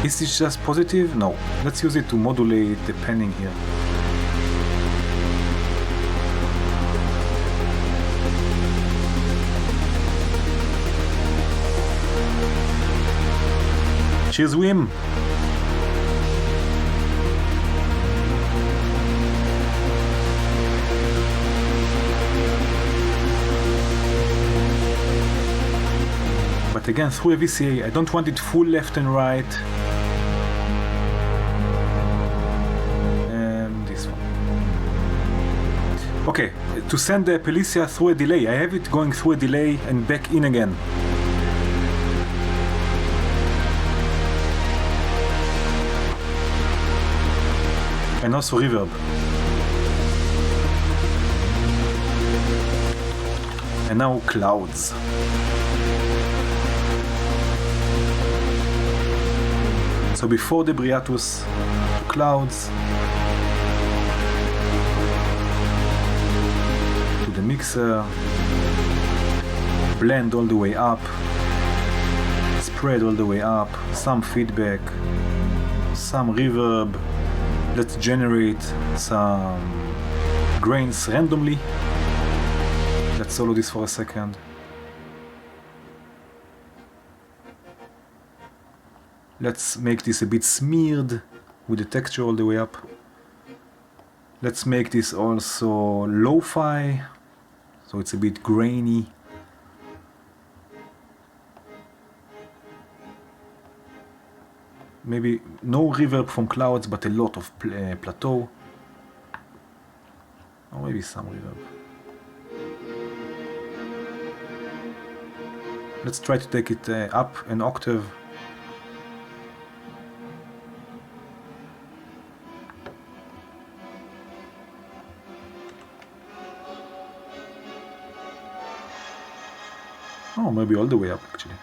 Speaker 1: Is this just positive? No. Let's use it to modulate the panning here. Cheers, Wim! But again, through a VCA, I don't want it full left and right. And this one. Okay, to send the Pelicia through a delay, I have it going through a delay and back in again. And also reverb. And now clouds. So before the Briatus, clouds, to the mixer, blend all the way up, spread all the way up, some feedback, some reverb. Let's generate some grains randomly. Let's solo this for a second. Let's make this a bit smeared with the texture all the way up. Let's make this also lo-fi, so it's a bit grainy. Maybe no reverb from clouds, but a lot of plateau. Or maybe some reverb. Let's try to take it up an octave. Oh, maybe all the way up actually.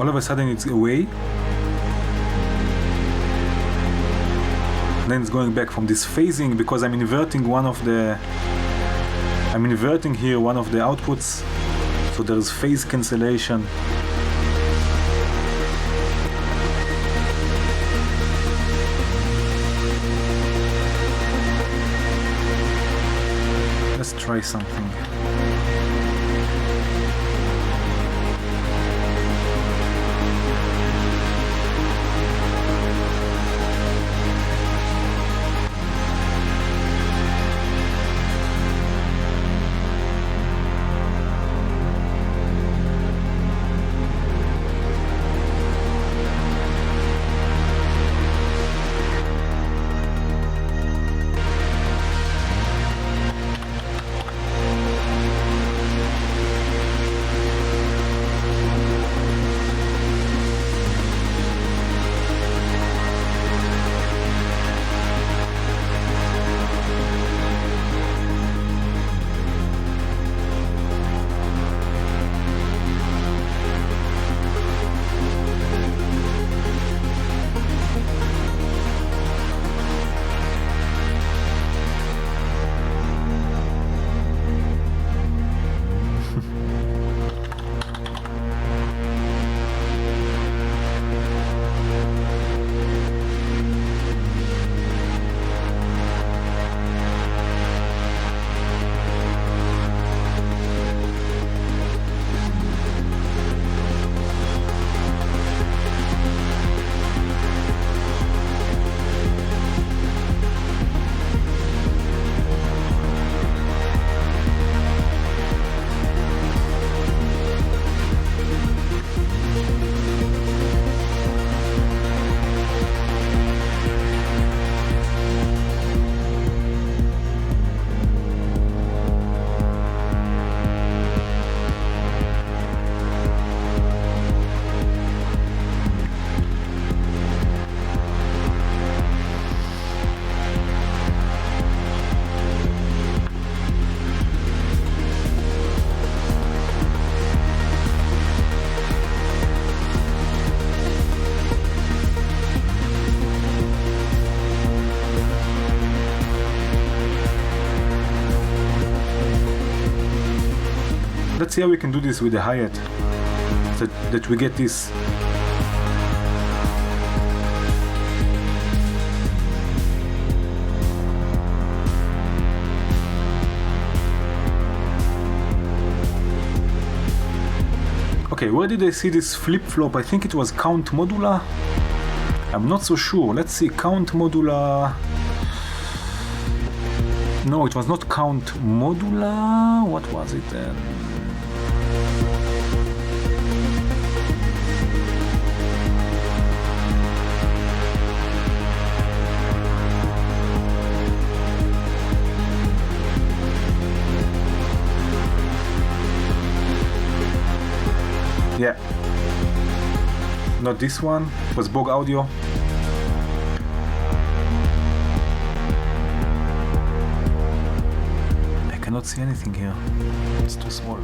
Speaker 1: All of a sudden it's away. Then it's going back from this phasing because I'm inverting here one of the outputs, so there's phase cancellation. Let's try something. let's see how we can do this with the hi-hat, that we get this. Okay, where did I see this flip-flop? I think it was count modular. I'm not so sure. Let's see, count modular. No, it was not count modular. What was it then? Yeah, not this one, it was Bog Audio. I cannot see anything here, it's too small.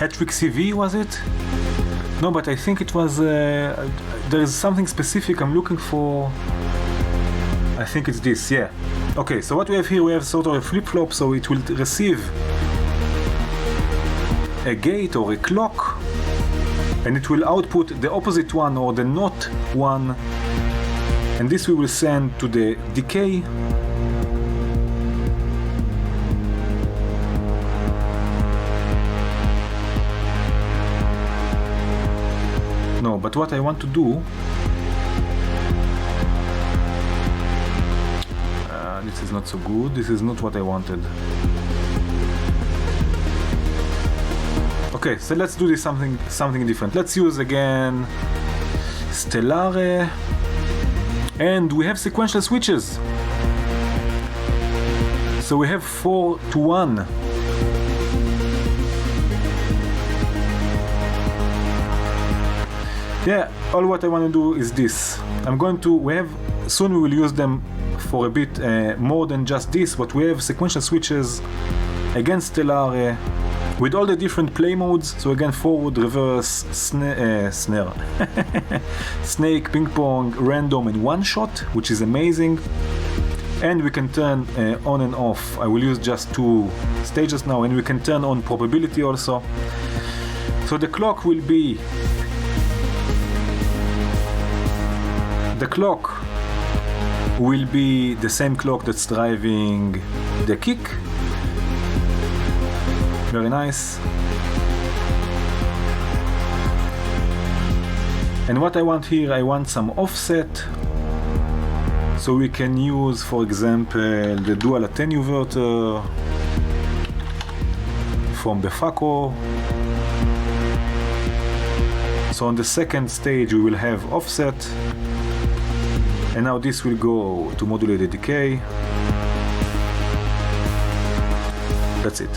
Speaker 1: Hattrick CV, was it? No, but I think it was, there is something specific I'm looking for. I think it's this, yeah. Okay, so what we have here, we have sort of a flip-flop, so it will receive a gate or a clock, and it will output the opposite one or the not one, and this we will send to the decay. No, but what I want to do, this is not so good, this is not what I wanted. Okay, so let's do this something different. Let's use again Stellare, and we have sequential switches. So we have 4 to 1. Yeah, all what I want to do is this. Soon we will use them for a bit more than just this, but we have sequential switches against Stellare with all the different play modes. So again, forward, reverse, snare, snake, ping pong, random, and one shot, which is amazing. And we can turn on and off. I will use just 2 stages now, and we can turn on probability also. So the clock will be the same clock that's driving the kick. Very nice. And what I want here, I want some offset. So we can use, for example, the dual attenuverter from Behringer. So on the second stage we will have offset. And now this will go to modulate the decay. That's it.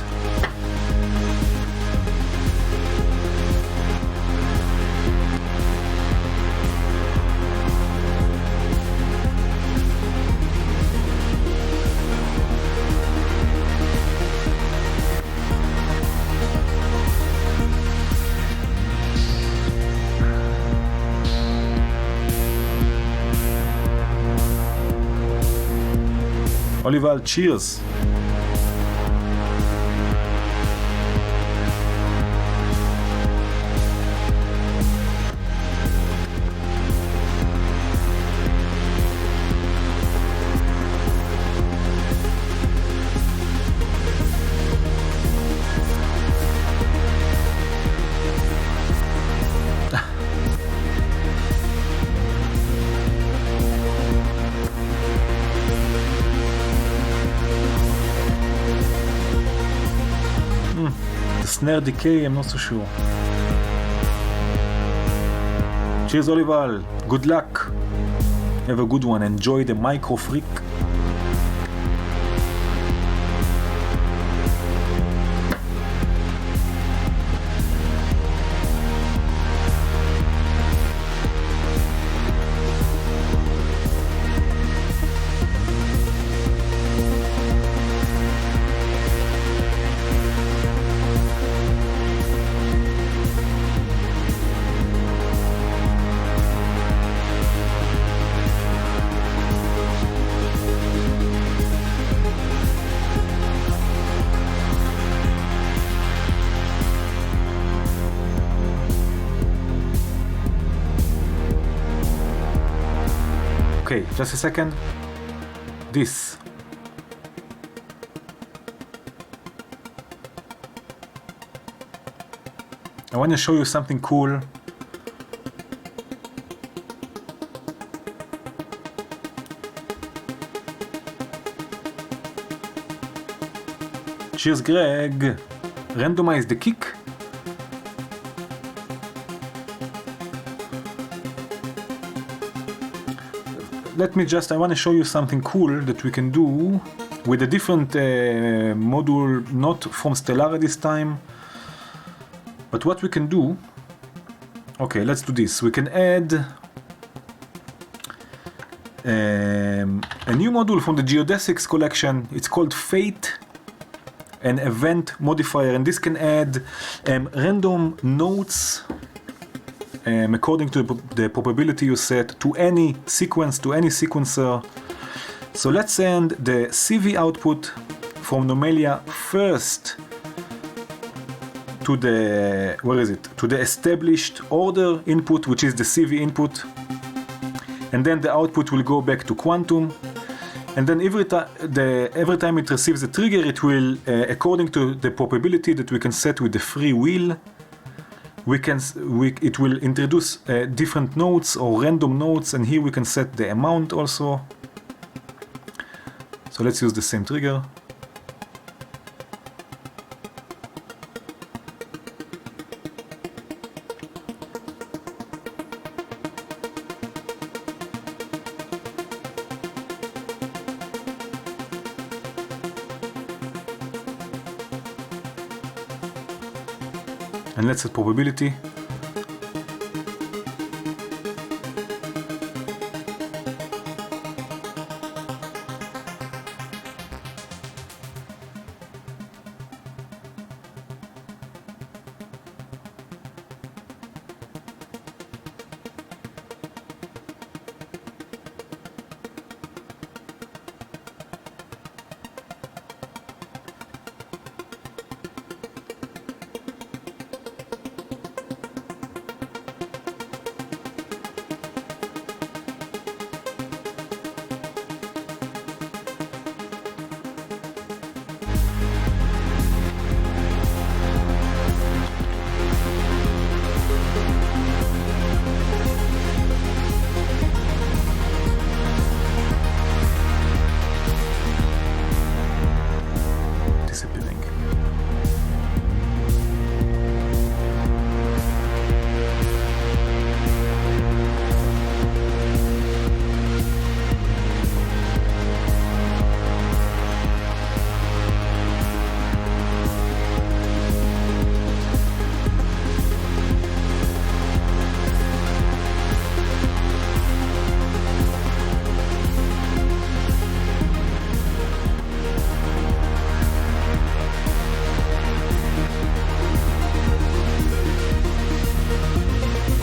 Speaker 1: Olival, cheers! Snare decay, I'm not so sure. Cheers, Olival. Good luck. Have a good one. Enjoy the micro freak. Okay, just a second. This. I want to show you something cool. Cheers, Greg. Randomize the kick. I want to show you something cool that we can do with a different module, not from Stellare this time. But what we can do, okay, let's do this. We can add a new module from the Geodesics collection. It's called Fate, an event modifier, and this can add random notes according to the probability you set to any sequence, to any sequencer. So let's send the CV output from Nomelia first to the, where is it? To the established order input, which is the CV input. And then the output will go back to quantum. And then every time it receives a trigger, it will, according to the probability that we can set with the free wheel, it will introduce different notes or random notes, and here we can set the amount also. So let's use the same trigger. And let's set probability.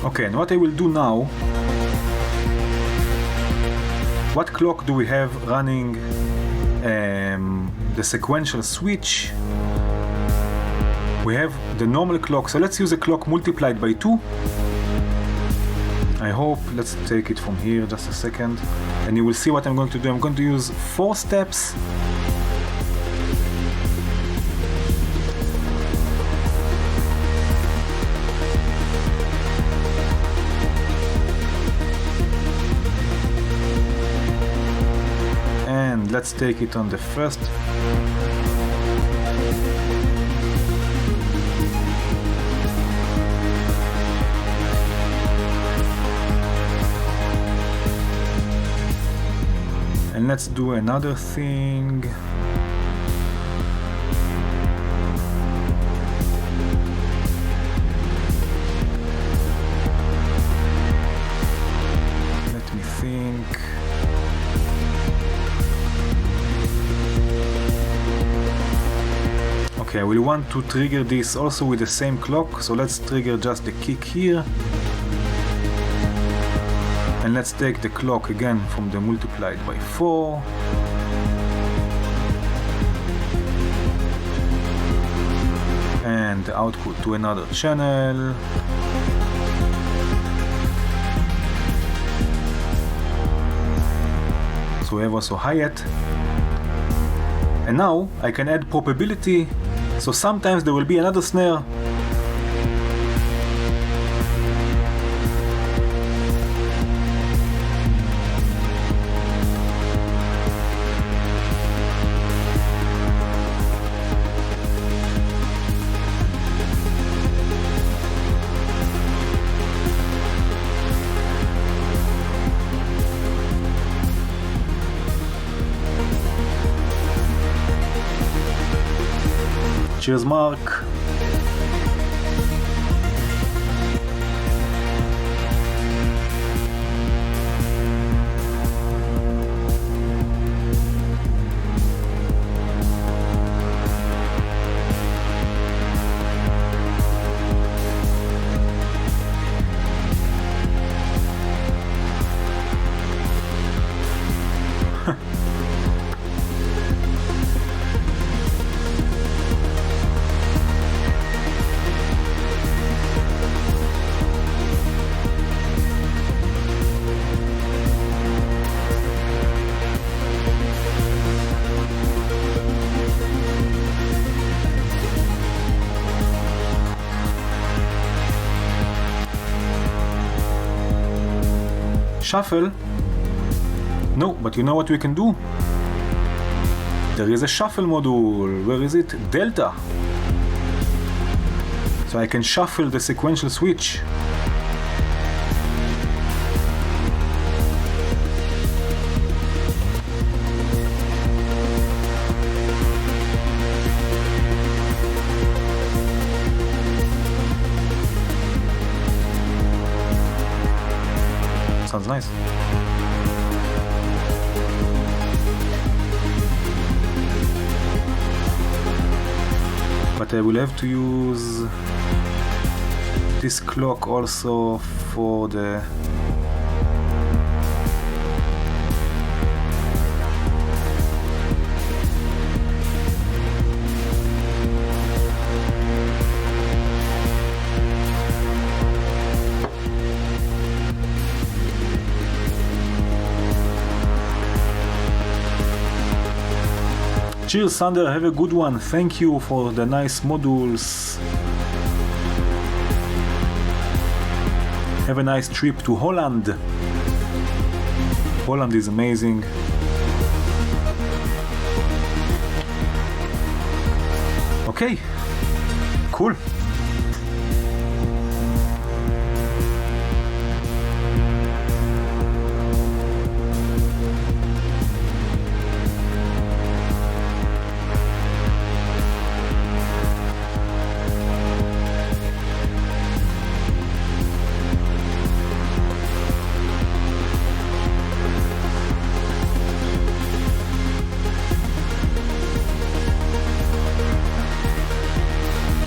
Speaker 1: Okay, and what I will do now, what clock do we have running the sequential switch? We have the normal clock, so let's use a clock multiplied by 2. I hope, let's take it from here just a second, and you will see what I'm going to do. I'm going to use 4 steps. And let's take it on the first. And let's do another thing. Let me think. Okay, we want to trigger this also with the same clock, so let's trigger just the kick here. And let's take the clock again from the multiplied by 4. And the output to another channel. So we have also hi-hat. And now I can add probability. So sometimes there will be another snare. Cheers, Mark. Shuffle? No, but you know what we can do? There is a shuffle module. Where is it? Delta. So I can shuffle the sequential switch. Sounds nice. But I will have to use this clock also for the Cheers, Sander, have a good one. Thank you for the nice modules. Have a nice trip to Holland. Holland is amazing. Okay, cool.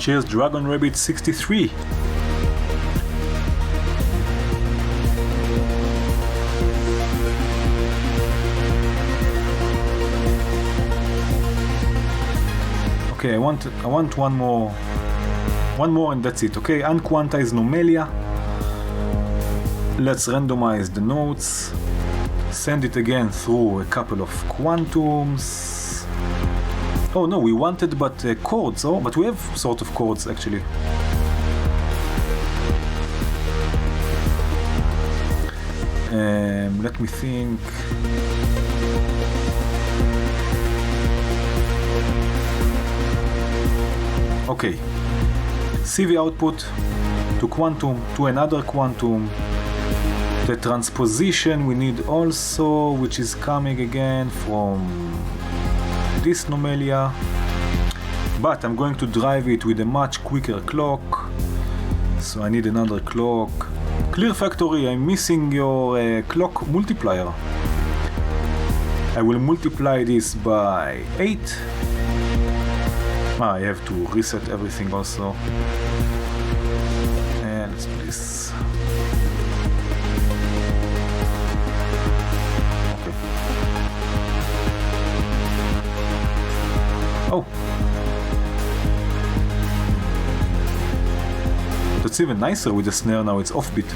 Speaker 1: Cheers, Dragon Rabbit 63. Okay, I want one more and that's it. Okay, unquantized nomelia. Let's randomize the notes. Send it again through a couple of quantums. Oh no, we wanted but chords, oh, but we have sort of chords actually. Let me think. Okay, CV output to quantum to another quantum. The transposition we need also, which is coming again from this nomelia, but I'm going to drive it with a much quicker clock, so I need another clock. Clear Factory, I'm missing your clock multiplier. I will multiply this by 8. I have to reset everything also. And let's do this. Oh, that's even nicer with the snare now, it's offbeat.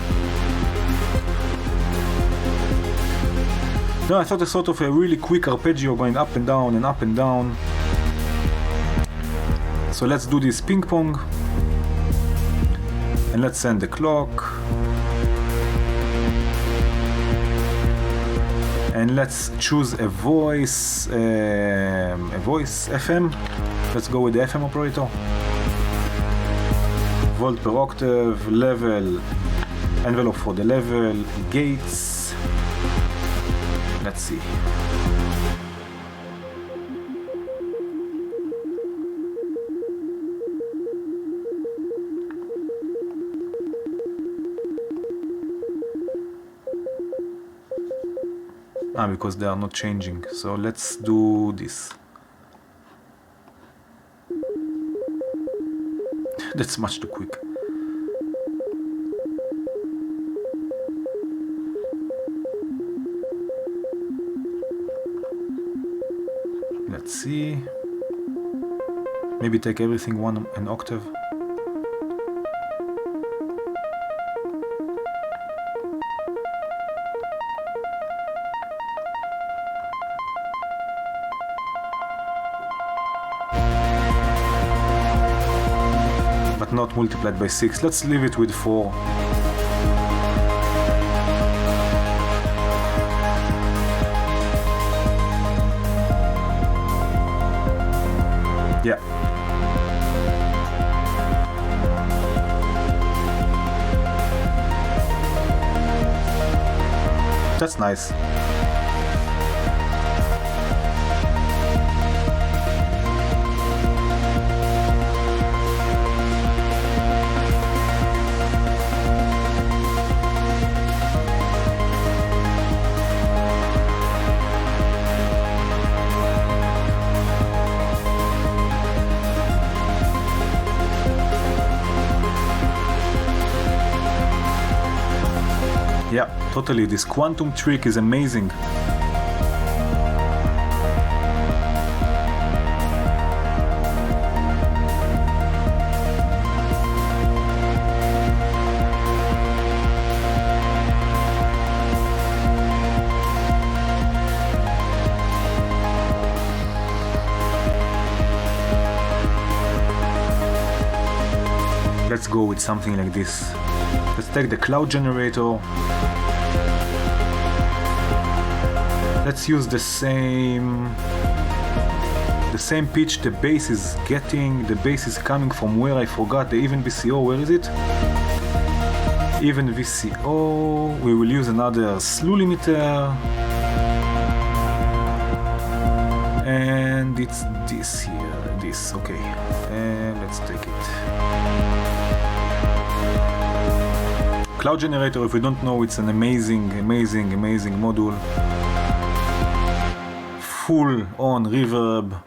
Speaker 1: No, I thought a sort of a really quick arpeggio going up and down and up and down. So let's do this ping pong. And let's send the clock. And let's choose a voice FM. Let's go with the FM operator. Volt per octave, level, envelope for the level, gates. Let's see. Because they are not changing. So let's do this. That's much too quick. Let's see. Maybe take everything an octave. Not multiplied by 6. Let's leave it with 4. Yeah. That's nice. Yeah, totally. This quantum trick is amazing. Let's go with something like this. Let's take the cloud generator. Let's use the same pitch the bass is getting. The bass is coming from where I forgot, the even VCO. Where is it? Even VCO. We will use another slew limiter. And it's this here. This, okay. And let's take it. Cloud generator, if we don't know, it's an amazing module. Full on reverb.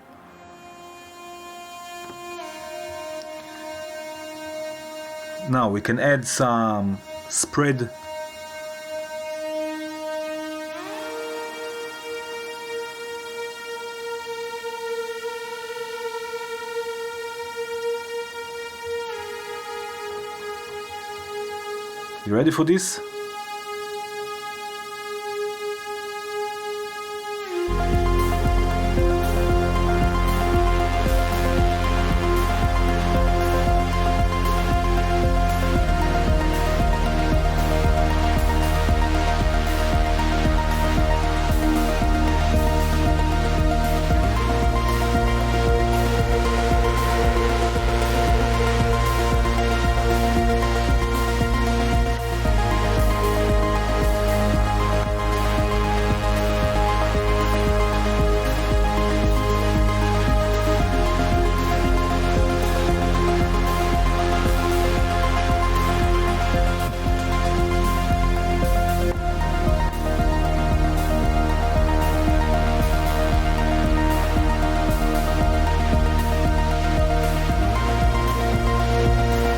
Speaker 1: Now we can add some spread. You ready for this?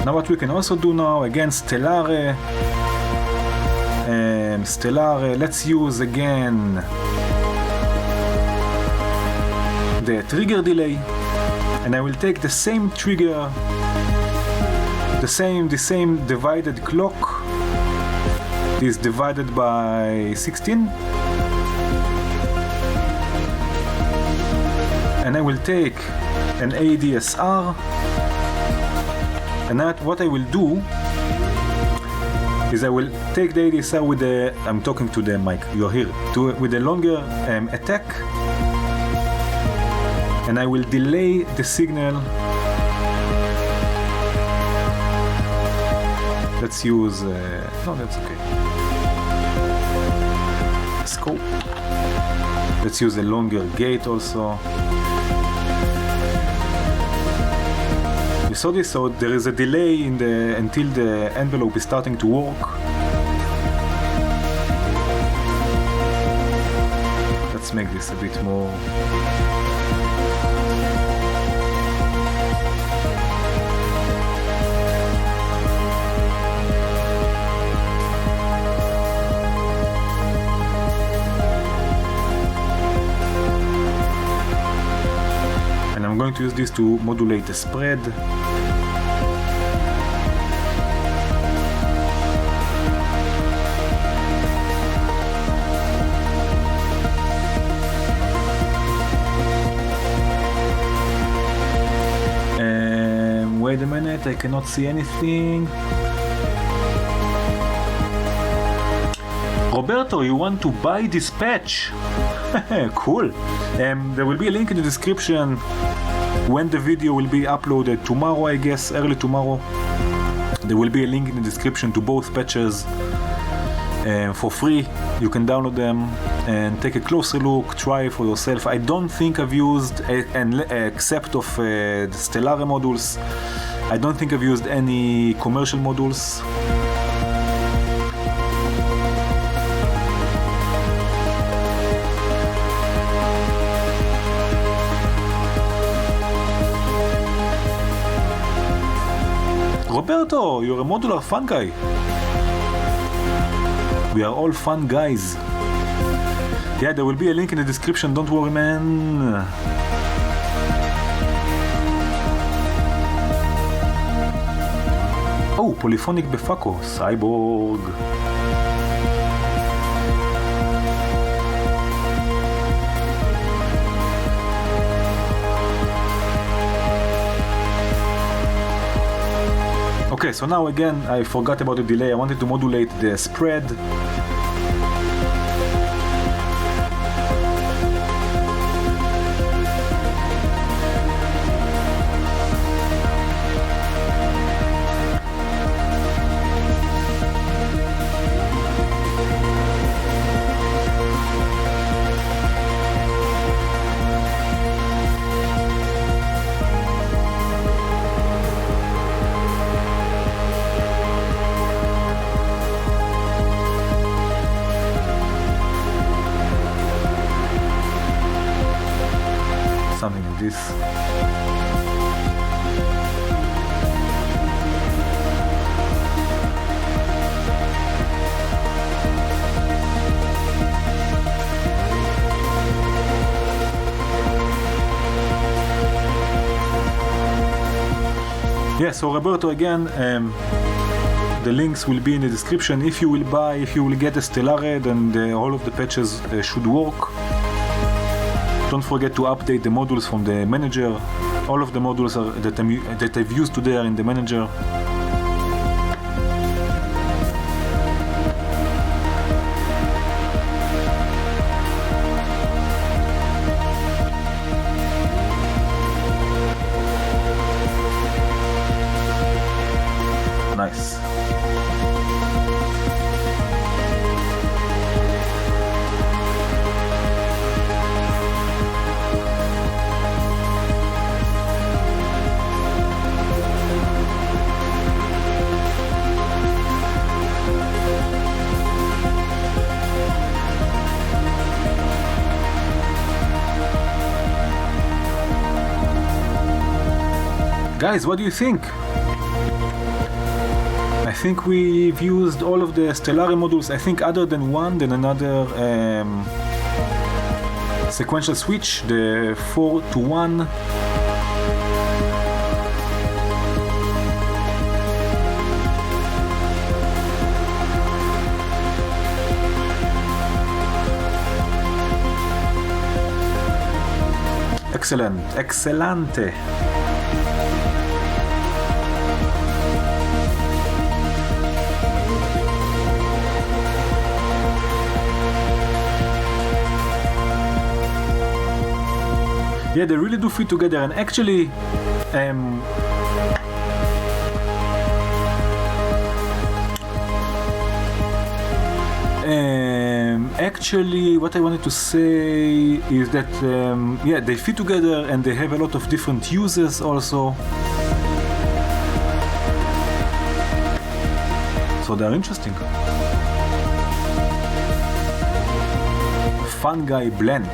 Speaker 1: Now what we can also do now, again, Stellare. Stellare, let's use again the trigger delay, and I will take the same trigger, the same divided clock is divided by 16, and I will take an ADSR, and what I will do is I will take the ADSR with the, I'm talking to the mic, you're here, with the longer attack, and I will delay the signal. Let's use, no, that's okay. Scope. Let's use a longer gate also. You saw this, so there is a delay in the until the envelope is starting to work. Let's make this a bit more. I'm going to use this to modulate the spread. Wait a minute, I cannot see anything. Roberto, you want to buy this patch? Cool. There will be a link in the description when the video will be uploaded tomorrow, I guess, early tomorrow. There will be a link in the description to both patches for free. You can download them and take a closer look, try for yourself. I don't think I've used, except of the Stellare modules, I don't think I've used any commercial modules. Roberto, you're a modular fun guy. We are all fun guys. Yeah, there will be a link in the description, don't worry, man. Oh, polyphonic Befaco, Cyborg. Okay, so now again, I forgot about the delay. I wanted to modulate the spread. Something like this. Yeah, so Roberto, again, the links will be in the description. If you will get a Stellare, then all of the patches should work. Don't forget to update the modules from the manager. All of the modules that I've used today are in the manager. Nice. Guys, what do you think? I think we've used all of the Stellare modules. I think other than one, then another sequential switch, the 4-to-1. Excellent, excellente. Yeah, they really do fit together, and actually, actually, what I wanted to say is that yeah, they fit together and they have a lot of different uses also. So they're interesting. Fun Guy Blank.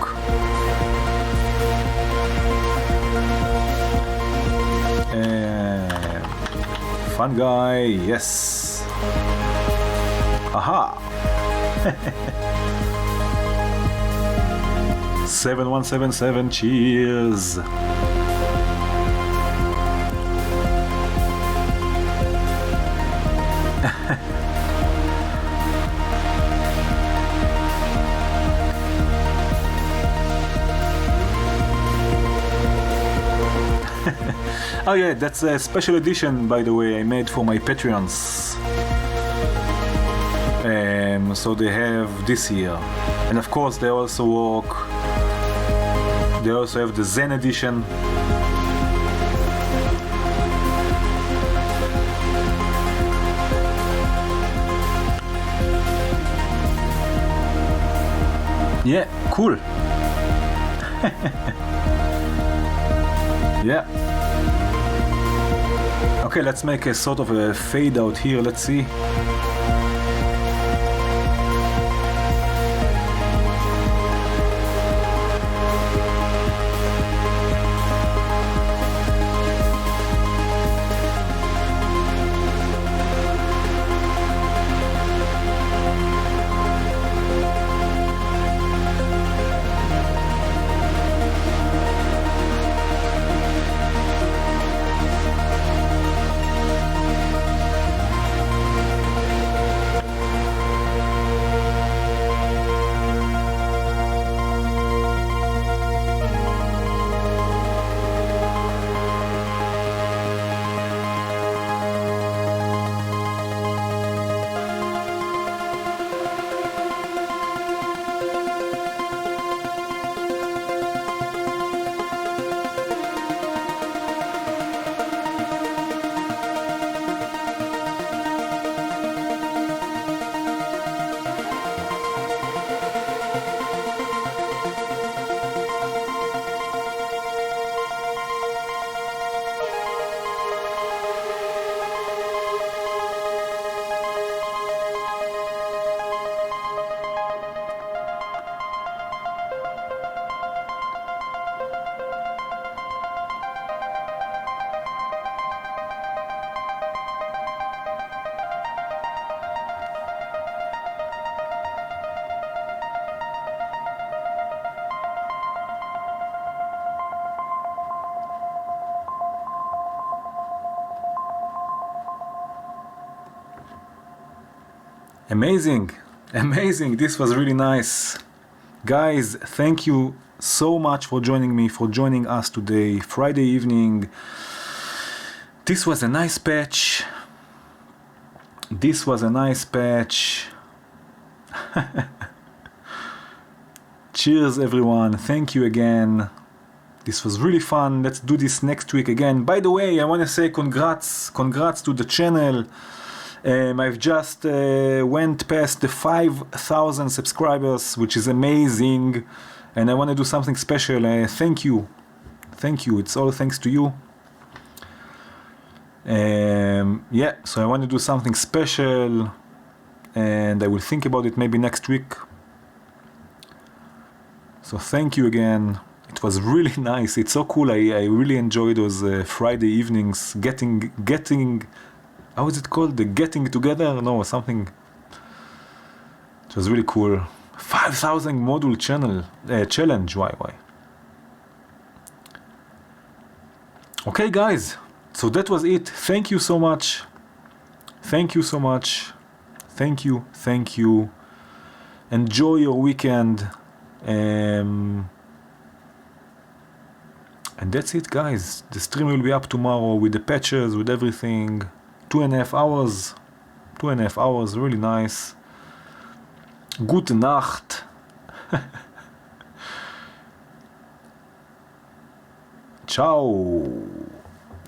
Speaker 1: Fun Guy, yes. Aha. 7177, cheers. Oh yeah, that's a special edition, by the way, I made for my Patreons. So they have this here, and of course they also work. They also have the Zen edition. Yeah, cool. Yeah. Okay, let's make a sort of a fade out here, let's see. Amazing, amazing, this was really nice. Guys, thank you so much for joining me, for joining us today, Friday evening. This was a nice patch. This was a nice patch. Cheers everyone, thank you again. This was really fun. Let's do this next week again. By the way, I want to say congrats to the channel. I've just went past the 5,000 subscribers, which is amazing, and I want to do something special. Thank you, it's all thanks to you. Yeah, so I want to do something special, and I will think about it maybe next week. So thank you again. It was really nice. It's so cool. I really enjoyed those Friday evenings, getting how is it called? The getting together? No, something. It was really cool. 5,000 module challenge. Why? Okay, guys. So that was it. Thank you so much. Thank you so much. Thank you. Enjoy your weekend. And that's it, guys. The stream will be up tomorrow with the patches, with everything. 2.5 hours. 2.5 hours, really nice. Gute Nacht. Ciao.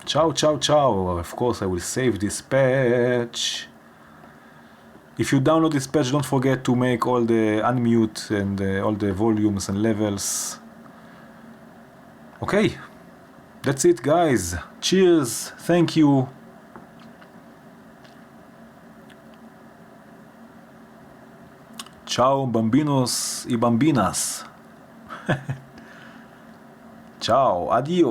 Speaker 1: Ciao, ciao, ciao. Of course, I will save this patch. If you download this patch, don't forget to make all the unmute and all the volumes and levels. Okay. That's it, guys. Cheers. Thank you. Ciao, bambinos y bambinas. Ciao, adios.